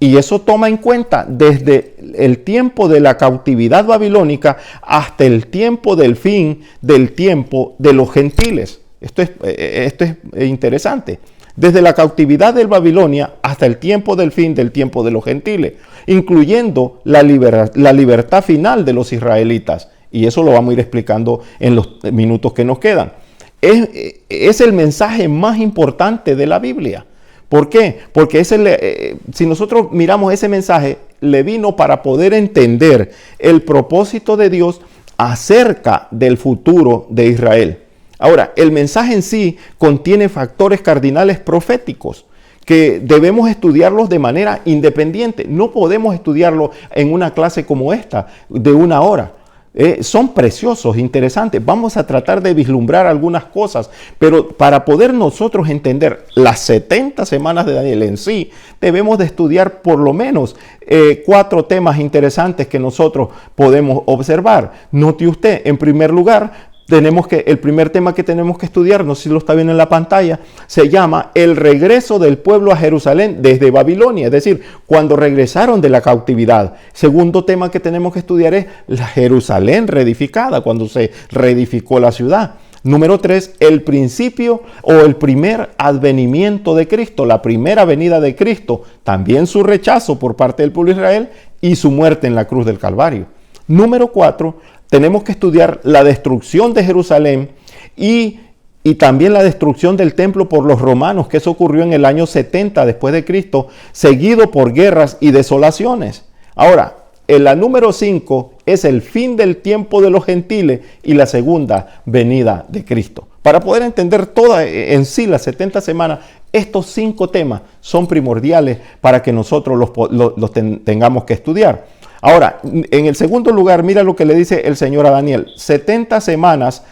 Y eso toma en cuenta desde el tiempo de la cautividad babilónica hasta el tiempo del fin del tiempo de los gentiles. Esto es interesante. Desde la cautividad de Babilonia hasta el tiempo del fin del tiempo de los gentiles, incluyendo la libertad final de los israelitas. Y eso lo vamos a ir explicando en los minutos que nos quedan. Es el mensaje más importante de la Biblia. ¿Por qué? Porque si nosotros miramos ese mensaje, le vino para poder entender el propósito de Dios acerca del futuro de Israel. Ahora, el mensaje en sí contiene factores cardinales proféticos que debemos estudiarlos de manera independiente. No podemos estudiarlo en una clase como esta, de 1 hora. Son preciosos, interesantes. Vamos a tratar de vislumbrar algunas cosas, pero para poder nosotros entender las 70 semanas de Daniel en sí, debemos de estudiar por lo menos 4 temas interesantes que nosotros podemos observar. Note usted, en primer lugar, el primer tema que tenemos que estudiar, no sé si lo está viendo en la pantalla, se llama el regreso del pueblo a Jerusalén desde Babilonia, es decir, cuando regresaron de la cautividad. Segundo tema que tenemos que estudiar es la Jerusalén reedificada, cuando se reedificó la ciudad. Número 3, el principio o el primer advenimiento de Cristo, la primera venida de Cristo, también su rechazo por parte del pueblo de Israel y su muerte en la cruz del Calvario. Número 4, tenemos que estudiar la destrucción de Jerusalén y también la destrucción del templo por los romanos, que eso ocurrió en el año 70 después de Cristo, seguido por guerras y desolaciones. Ahora, la número 5 es el fin del tiempo de los gentiles y la segunda venida de Cristo. Para poder entender toda en sí las 70 semanas, estos 5 temas son primordiales para que nosotros los tengamos que estudiar. Ahora, en el segundo lugar, mira lo que le dice el Señor a Daniel. 70 semanas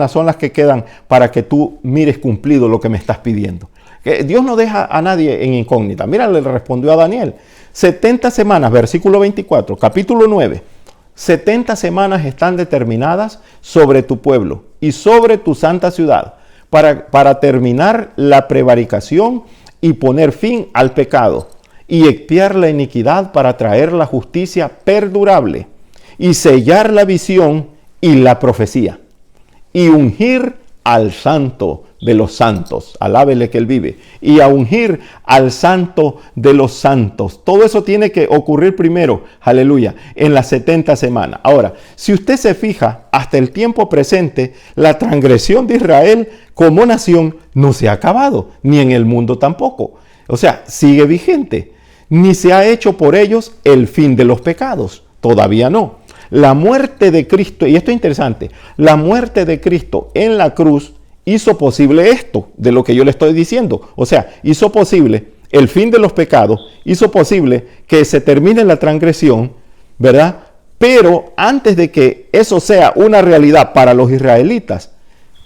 son las que quedan para que tú mires cumplido lo que me estás pidiendo. Que Dios no deja a nadie en incógnita. Mira, le respondió a Daniel. 70 semanas, versículo 24, capítulo 9. 70 semanas están determinadas sobre tu pueblo y sobre tu santa ciudad para terminar la prevaricación y poner fin al pecado y expiar la iniquidad para traer la justicia perdurable y sellar la visión y la profecía y ungir al santo de los santos, alábele que él vive, y a ungir al santo de los santos. Todo eso tiene que ocurrir primero, aleluya, en las 70 semanas. Ahora, si usted se fija, hasta el tiempo presente, la transgresión de Israel como nación no se ha acabado, ni en el mundo tampoco. O sea, sigue vigente. Ni se ha hecho por ellos el fin de los pecados. Todavía no. La muerte de Cristo, y esto es interesante, la muerte de Cristo en la cruz hizo posible esto de lo que yo le estoy diciendo. O sea, hizo posible el fin de los pecados, hizo posible que se termine la transgresión, ¿verdad? Pero antes de que eso sea una realidad para los israelitas,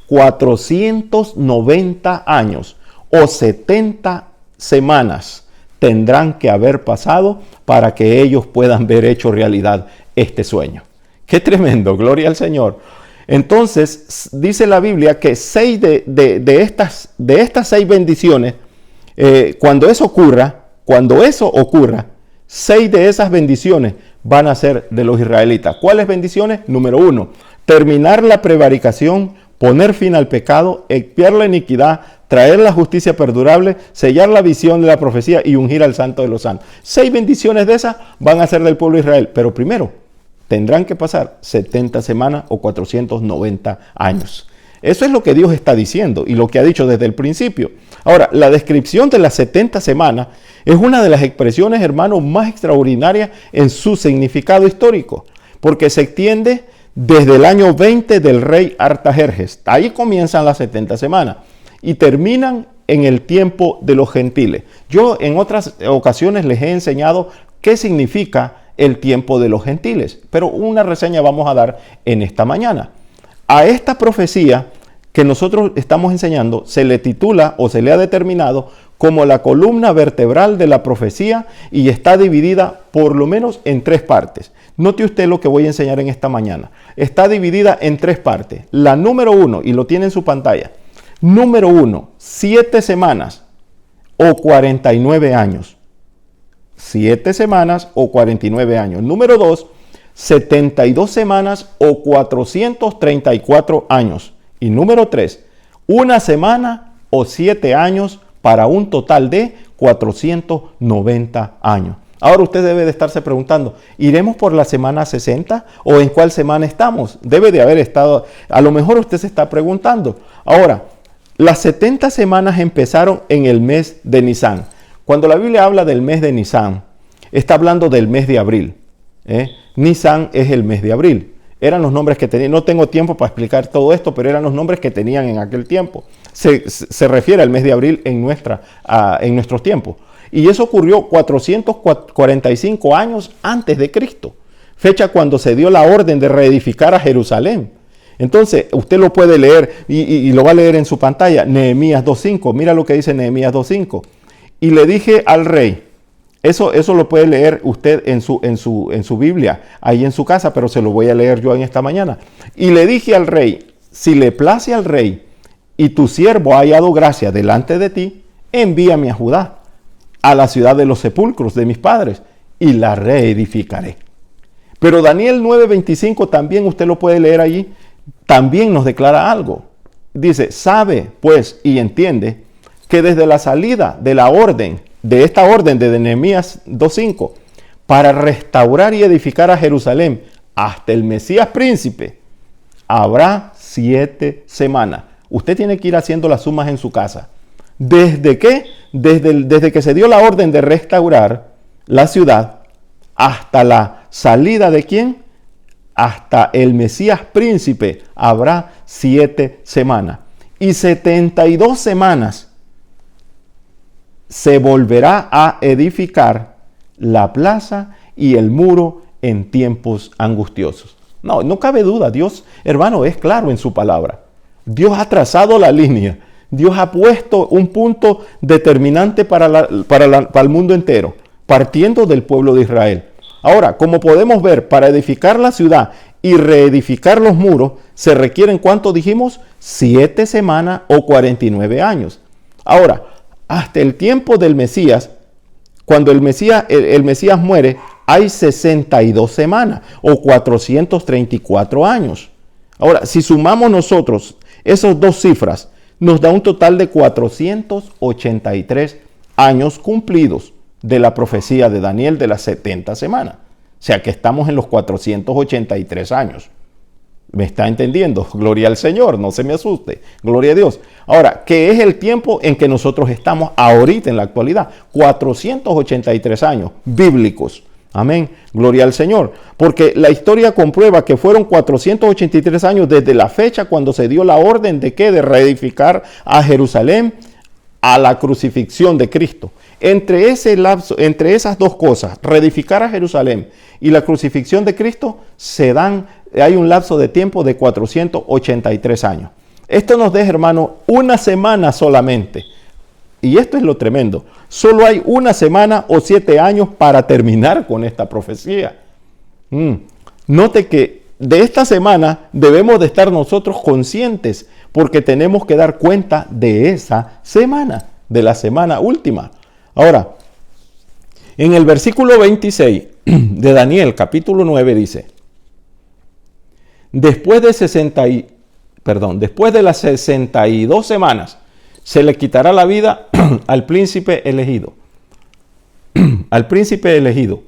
490 años o 70 semanas tendrán que haber pasado para que ellos puedan ver hecho realidad este sueño. ¡Qué tremendo! Gloria al Señor. Entonces, dice la Biblia que 6 de estas 6 bendiciones, cuando eso ocurra, 6 de esas bendiciones van a ser de los israelitas. ¿Cuáles bendiciones? Número 1, terminar la prevaricación, poner fin al pecado, expiar la iniquidad, traer la justicia perdurable, sellar la visión de la profecía y ungir al santo de los santos. 6 bendiciones de esas van a ser del pueblo de Israel, pero primero tendrán que pasar 70 semanas o 490 años. Eso es lo que Dios está diciendo y lo que ha dicho desde el principio. Ahora, la descripción de las 70 semanas es una de las expresiones, hermanos, más extraordinarias en su significado histórico, porque se extiende desde el año 20 del rey Artajerjes. Ahí comienzan las 70 semanas y terminan en el tiempo de los gentiles. Yo en otras ocasiones les he enseñado qué significa el tiempo de los gentiles, pero una reseña vamos a dar en esta mañana. A esta profecía que nosotros estamos enseñando se le titula o se le ha determinado como la columna vertebral de la profecía y está dividida por lo menos en 3 partes. Note usted lo que voy a enseñar en esta mañana. Está dividida en 3 partes. La número 1, y lo tiene en su pantalla. Número 1, 7 semanas o 49 años. 7 semanas o 49 años. Número 2, 72 semanas o 434 años. Y número 3, una semana o 7 años para un total de 490 años. Ahora usted debe de estarse preguntando, ¿iremos por la semana 60 o en cuál semana estamos? Debe de haber estado, a lo mejor usted se está preguntando. Ahora, las 70 semanas empezaron en el mes de Nisan. Cuando la Biblia habla del mes de Nisan, está hablando del mes de abril. Nisan es el mes de abril. Eran los nombres que tenían. No tengo tiempo para explicar todo esto, pero eran los nombres que tenían en aquel tiempo. Se refiere al mes de abril en nuestros tiempos. Y eso ocurrió 445 años antes de Cristo, fecha cuando se dio la orden de reedificar a Jerusalén. Entonces, usted lo puede leer y lo va a leer en su pantalla, Nehemías 2.5. Mira lo que dice Nehemías 2.5. Y le dije al rey, eso lo puede leer usted en su Biblia, ahí en su casa, pero se lo voy a leer yo en esta mañana. Y le dije al rey, si le place al rey y tu siervo ha hallado gracia delante de ti, envíame a Judá, a la ciudad de los sepulcros de mis padres, y la reedificaré. Pero Daniel 9:25 también usted lo puede leer allí, también nos declara algo. Dice, sabe pues y entiende que desde la salida de esta orden de Nehemías 2:5, para restaurar y edificar a Jerusalén hasta el Mesías príncipe, habrá 7 semanas. Usted tiene que ir haciendo las sumas en su casa. ¿Desde qué? Desde que se dio la orden de restaurar la ciudad hasta la salida de ¿quién? Hasta el Mesías príncipe habrá 7 semanas. Y 72 semanas se volverá a edificar la plaza y el muro en tiempos angustiosos. No cabe duda, Dios, hermano, es claro en su palabra. Dios ha trazado la línea. Dios ha puesto un punto determinante para el mundo entero, partiendo del pueblo de Israel. Ahora, como podemos ver, para edificar la ciudad y reedificar los muros, se requieren, ¿cuánto dijimos? 7 semanas o 49 años. Ahora, hasta el tiempo del Mesías, cuando el Mesías muere, hay 62 semanas o 434 años. Ahora, si sumamos nosotros esas dos cifras, nos da un total de 483 años cumplidos de la profecía de Daniel de las 70 semanas. O sea que estamos en los 483 años. ¿Me está entendiendo? Gloria al Señor, no se me asuste. Gloria a Dios. Ahora, ¿qué es el tiempo en que nosotros estamos ahorita en la actualidad? 483 años bíblicos. Amén. Gloria al Señor. Porque la historia comprueba que fueron 483 años desde la fecha cuando se dio la orden de ¿qué? De reedificar a Jerusalén a la crucifixión de Cristo. Entre ese lapso, entre esas dos cosas, reedificar a Jerusalén y la crucifixión de Cristo, hay un lapso de tiempo de 483 años. Esto nos deja, hermano, una semana solamente. Y esto es lo tremendo. Solo hay una semana o 7 años para terminar con esta profecía. Note que de esta semana debemos de estar nosotros conscientes porque tenemos que dar cuenta de esa semana, de la semana última. Ahora, en el versículo 26 de Daniel, capítulo 9, dice, después de las 62 semanas, se le quitará la vida al príncipe elegido. Al príncipe elegido.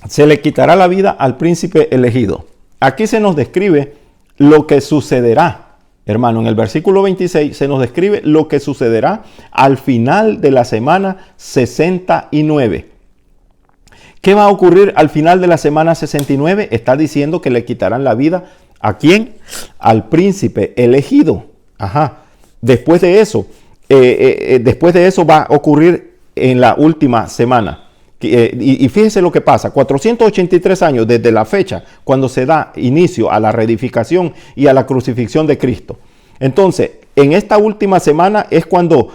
Se le quitará la vida al príncipe elegido. Aquí se nos describe lo que sucederá. Hermano, en el versículo 26 se nos describe lo que sucederá al final de la semana 69. ¿Qué va a ocurrir al final de la semana 69? Está diciendo que le quitarán la vida ¿a quién? Al príncipe elegido. Después de eso va a ocurrir en la última semana. Y fíjese lo que pasa, 483 años desde la fecha cuando se da inicio a la reedificación y a la crucifixión de Cristo. Entonces, en esta última semana es cuando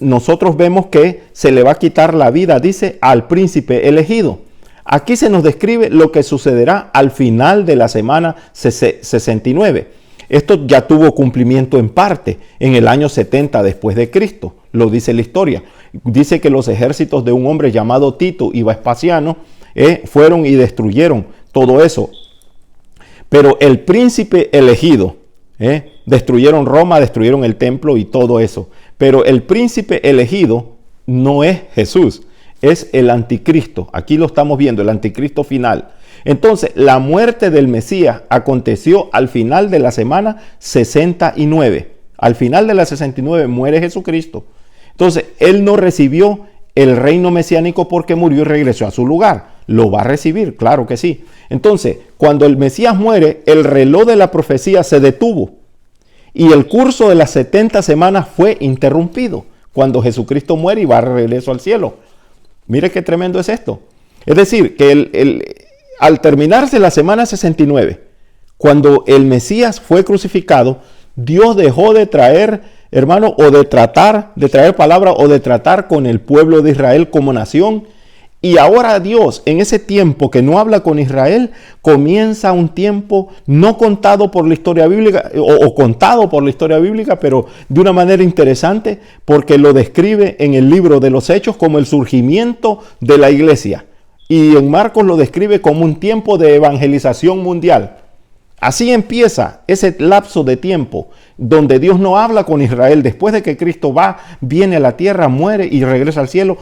nosotros vemos que se le va a quitar la vida, dice, al príncipe elegido. Aquí se nos describe lo que sucederá al final de la semana 69. Esto ya tuvo cumplimiento en parte en el año 70 después de Cristo, lo dice la historia. Dice que los ejércitos de un hombre llamado Tito y Vespasiano fueron y destruyeron todo eso. Pero el príncipe elegido, destruyeron Roma, destruyeron el templo y todo eso. Pero el príncipe elegido no es Jesús, es el anticristo. Aquí lo estamos viendo, el anticristo final. Entonces, la muerte del Mesías aconteció al final de la semana 69. Al final de la 69 muere Jesucristo. Entonces, él no recibió el reino mesiánico porque murió y regresó a su lugar. Lo va a recibir, claro que sí. Entonces, cuando el Mesías muere, el reloj de la profecía se detuvo y el curso de las 70 semanas fue interrumpido cuando Jesucristo muere y va de regreso al cielo. Mire qué tremendo es esto. Es decir, que al terminarse la semana 69, cuando el Mesías fue crucificado, Dios dejó de traer, hermano, o de traer palabra o de tratar con el pueblo de Israel como nación. Y ahora Dios, en ese tiempo que no habla con Israel, comienza un tiempo no contado por la historia bíblica, o contado por la historia bíblica, pero de una manera interesante, porque lo describe en el libro de los Hechos como el surgimiento de la iglesia. Y en Marcos lo describe como un tiempo de evangelización mundial. Así empieza ese lapso de tiempo donde Dios no habla con Israel. Después de que Cristo viene a la tierra, muere y regresa al cielo,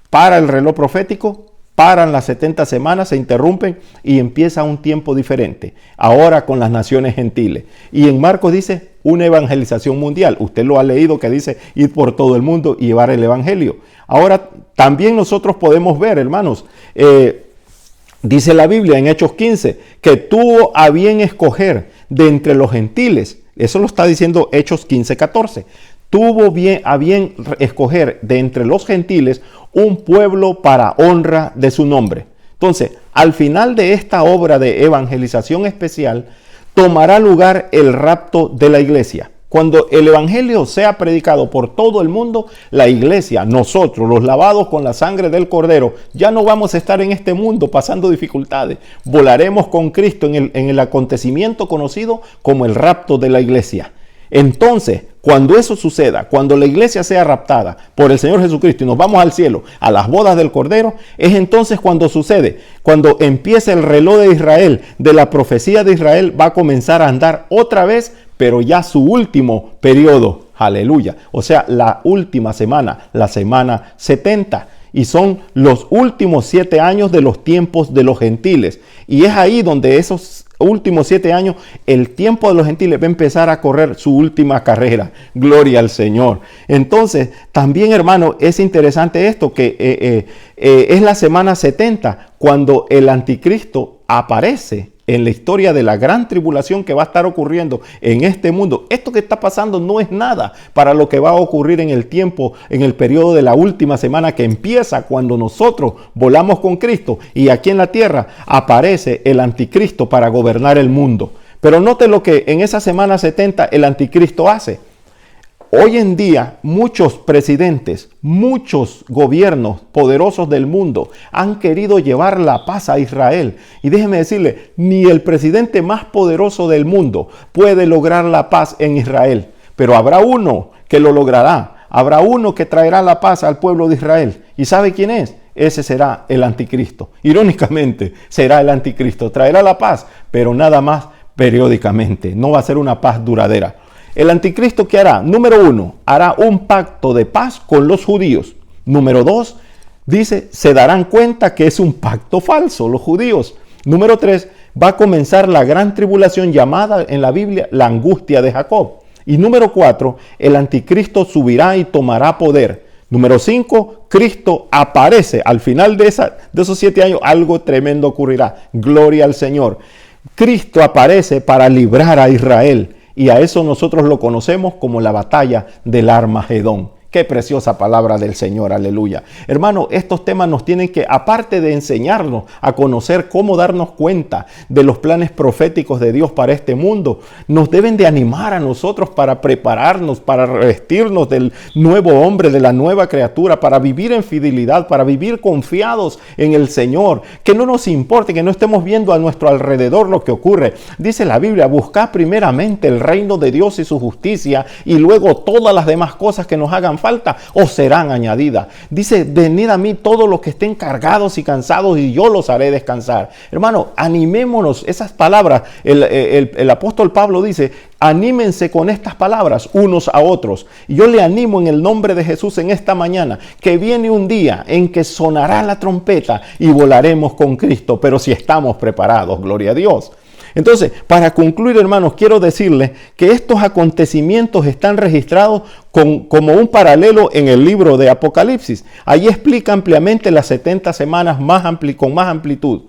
para el reloj profético, paran las 70 semanas, se interrumpen y empieza un tiempo diferente. Ahora con las naciones gentiles. Y en Marcos dice una evangelización mundial. Usted lo ha leído, que dice ir por todo el mundo y llevar el evangelio. Ahora también nosotros podemos ver, hermanos, dice la Biblia en Hechos 15, que tuvo a bien escoger de entre los gentiles. Eso lo está diciendo Hechos 15, 14. Tuvo a bien escoger de entre los gentiles un pueblo para honra de su nombre. Entonces, al final de esta obra de evangelización especial, tomará lugar el rapto de la iglesia. Cuando el evangelio sea predicado por todo el mundo, la iglesia, nosotros, los lavados con la sangre del Cordero, ya no vamos a estar en este mundo pasando dificultades. Volaremos con Cristo en el acontecimiento conocido como el rapto de la iglesia. Entonces, cuando eso suceda, cuando la iglesia sea raptada por el Señor Jesucristo y nos vamos al cielo, a las bodas del Cordero, es entonces cuando sucede, cuando empieza el reloj de Israel, de la profecía de Israel, va a comenzar a andar otra vez, pero ya su último periodo, aleluya, o sea, la última semana, la semana 70. Y son los últimos 7 años de los tiempos de los gentiles. Y es ahí donde esos últimos 7 años, el tiempo de los gentiles va a empezar a correr su última carrera. Gloria al Señor. Entonces, también, hermano, es interesante esto, que es la semana 70 cuando el anticristo aparece en la historia de la gran tribulación que va a estar ocurriendo en este mundo. Esto que está pasando no es nada para lo que va a ocurrir en el tiempo, en el periodo de la última semana, que empieza cuando nosotros volamos con Cristo y aquí en la tierra aparece el anticristo para gobernar el mundo. Pero note lo que en esa semana 70 el anticristo hace. Hoy en día muchos presidentes, muchos gobiernos poderosos del mundo han querido llevar la paz a Israel. Y déjeme decirle, ni el presidente más poderoso del mundo puede lograr la paz en Israel. Pero habrá uno que lo logrará. Habrá uno que traerá la paz al pueblo de Israel. ¿Y sabe quién es? Ese será el anticristo. Irónicamente, será el anticristo. Traerá la paz, pero nada más periódicamente. No va a ser una paz duradera. El anticristo, ¿qué hará? Número 1, hará un pacto de paz con los judíos. Número 2, dice, se darán cuenta que es un pacto falso, los judíos. Número 3, va a comenzar la gran tribulación llamada en la Biblia la angustia de Jacob. Y número 4, el anticristo subirá y tomará poder. Número 5, Cristo aparece. Al final de esos 7 años, algo tremendo ocurrirá. Gloria al Señor. Cristo aparece para librar a Israel. Y a eso nosotros lo conocemos como la batalla del Armagedón. Qué preciosa palabra del Señor, aleluya. Hermano, estos temas nos tienen que, aparte de enseñarnos a conocer cómo darnos cuenta de los planes proféticos de Dios para este mundo, nos deben de animar a nosotros para prepararnos, para revestirnos del nuevo hombre, de la nueva criatura, para vivir en fidelidad, para vivir confiados en el Señor. Que no nos importe, que no estemos viendo a nuestro alrededor lo que ocurre. Dice la Biblia, buscad primeramente el reino de Dios y su justicia, y luego todas las demás cosas que nos hagan falta falta o serán añadidas. Dice, venid a mí todos los que estén cargados y cansados y yo los haré descansar. Hermano, animémonos. Esas palabras, el apóstol Pablo dice, anímense con estas palabras unos a otros. Y yo le animo en el nombre de Jesús en esta mañana, que viene un día en que sonará la trompeta y volaremos con Cristo, pero si estamos preparados, gloria a Dios. Entonces, para concluir, hermanos, quiero decirles que estos acontecimientos están registrados como un paralelo en el libro de Apocalipsis. Allí explica ampliamente las 70 semanas con más amplitud.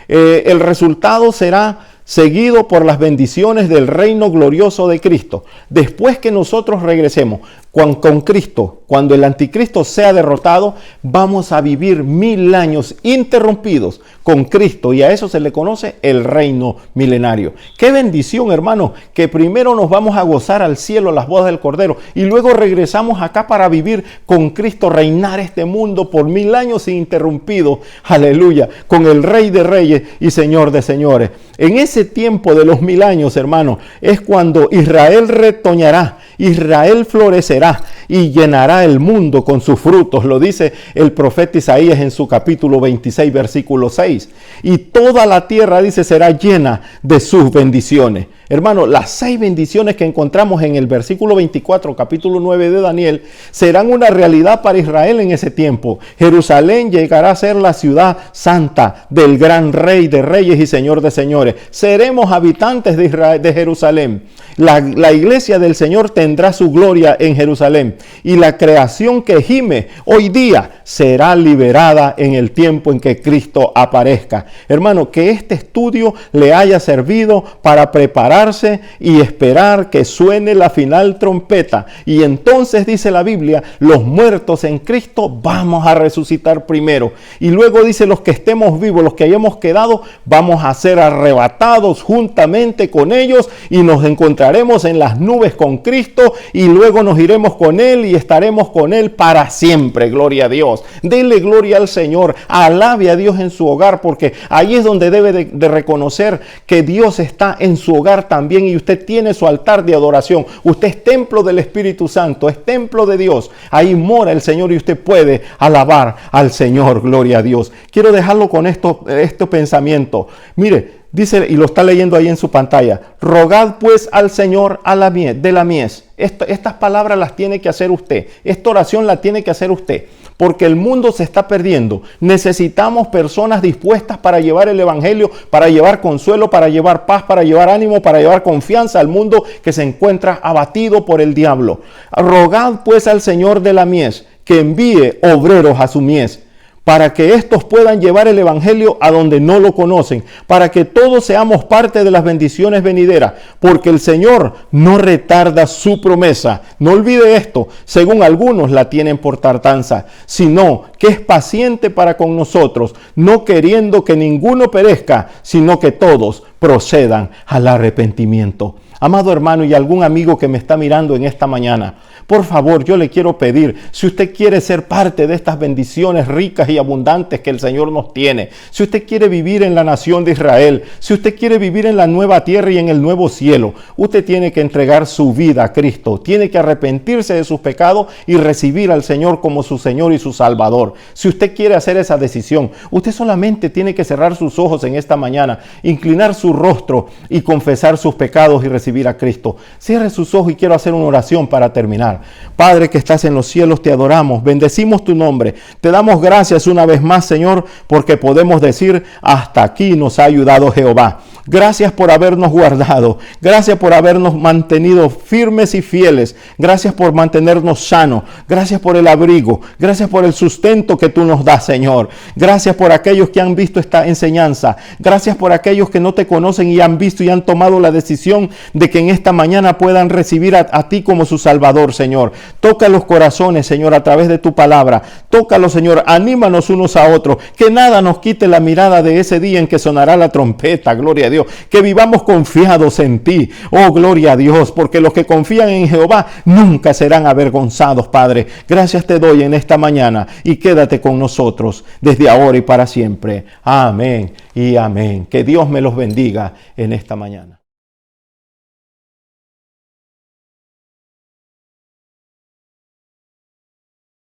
El resultado será seguido por las bendiciones del reino glorioso de Cristo. Después que nosotros regresemos con Cristo, cuando el anticristo sea derrotado, vamos a vivir 1000 años interrumpidos con Cristo, y a eso se le conoce el reino milenario. Qué bendición, hermano, que primero nos vamos a gozar al cielo, las bodas del Cordero, y luego regresamos acá para vivir con Cristo, reinar este mundo por 1000 años ininterrumpidos, aleluya, con el Rey de Reyes y Señor de Señores. En ese tiempo de los 1000 años, hermano, es cuando Israel retoñará, Israel florecerá y llenará el mundo con sus frutos, lo dice el profeta Isaías en su capítulo 26, versículo 6. Y toda la tierra, dice, será llena de sus bendiciones. Hermano, las 6 bendiciones que encontramos en el versículo 24, capítulo 9 de Daniel, serán una realidad para Israel en ese tiempo. Jerusalén llegará a ser la ciudad santa del gran Rey de Reyes y Señor de Señores. Seremos habitantes de Israel, de Jerusalén. La iglesia del Señor tendrá su gloria en Jerusalén, y la creación que gime hoy día será liberada en el tiempo en que Cristo aparezca. Hermano, que este estudio le haya servido para prepararse y esperar que suene la final trompeta, y entonces dice la Biblia, los muertos en Cristo vamos a resucitar primero, y luego dice, los que estemos vivos, los que hayamos quedado, vamos a ser arrebatados juntamente con ellos y nos encontraremos en las nubes con Cristo, y luego nos iremos con Él y estaremos con Él para siempre. Gloria a Dios. Dele gloria al Señor. Alabe a Dios en su hogar, porque ahí es donde debe de reconocer que Dios está en su hogar también, y usted tiene su altar de adoración. Usted es templo del Espíritu Santo, es templo de Dios. Ahí mora el Señor y usted puede alabar al Señor. Gloria a Dios. Quiero dejarlo con este pensamiento. Mire, dice, y lo está leyendo ahí en su pantalla, rogad pues al Señor de la mies. Estas palabras las tiene que hacer usted. Esta oración la tiene que hacer usted, porque el mundo se está perdiendo. Necesitamos personas dispuestas para llevar el evangelio, para llevar consuelo, para llevar paz, para llevar ánimo, para llevar confianza al mundo que se encuentra abatido por el diablo. Rogad pues al Señor de la mies que envíe obreros a su mies, para que éstos puedan llevar el evangelio a donde no lo conocen, para que todos seamos parte de las bendiciones venideras, porque el Señor no retarda su promesa. No olvide esto, según algunos la tienen por tardanza, sino que es paciente para con nosotros, no queriendo que ninguno perezca, sino que todos procedan al arrepentimiento. Amado hermano y algún amigo que me está mirando en esta mañana, por favor, yo le quiero pedir, si usted quiere ser parte de estas bendiciones ricas y abundantes que el Señor nos tiene, si usted quiere vivir en la nación de Israel, si usted quiere vivir en la nueva tierra y en el nuevo cielo, usted tiene que entregar su vida a Cristo, tiene que arrepentirse de sus pecados y recibir al Señor como su Señor y su Salvador. Si usted quiere hacer esa decisión, usted solamente tiene que cerrar sus ojos en esta mañana, inclinar su rostro y confesar sus pecados y recibir a Cristo. Cierre sus ojos y quiero hacer una oración para terminar. Padre que estás en los cielos, te adoramos, bendecimos tu nombre, te damos gracias una vez más, Señor, porque podemos decir, hasta aquí nos ha ayudado Jehová. Gracias por habernos guardado, gracias por habernos mantenido firmes y fieles, gracias por mantenernos sanos, gracias por el abrigo, gracias por el sustento que tú nos das, Señor. Gracias por aquellos que han visto esta enseñanza, gracias por aquellos que no te conocen y han visto y han tomado la decisión de que en esta mañana puedan recibir a ti como su Salvador, Señor. Toca los corazones, Señor, a través de tu palabra. Tócalos, Señor, anímanos unos a otros, que nada nos quite la mirada de ese día en que sonará la trompeta, gloria a Dios, que vivamos confiados en ti, oh gloria a Dios, porque los que confían en Jehová nunca serán avergonzados, Padre. Gracias te doy en esta mañana y quédate con nosotros desde ahora y para siempre. Amén y amén. Que Dios me los bendiga en esta mañana.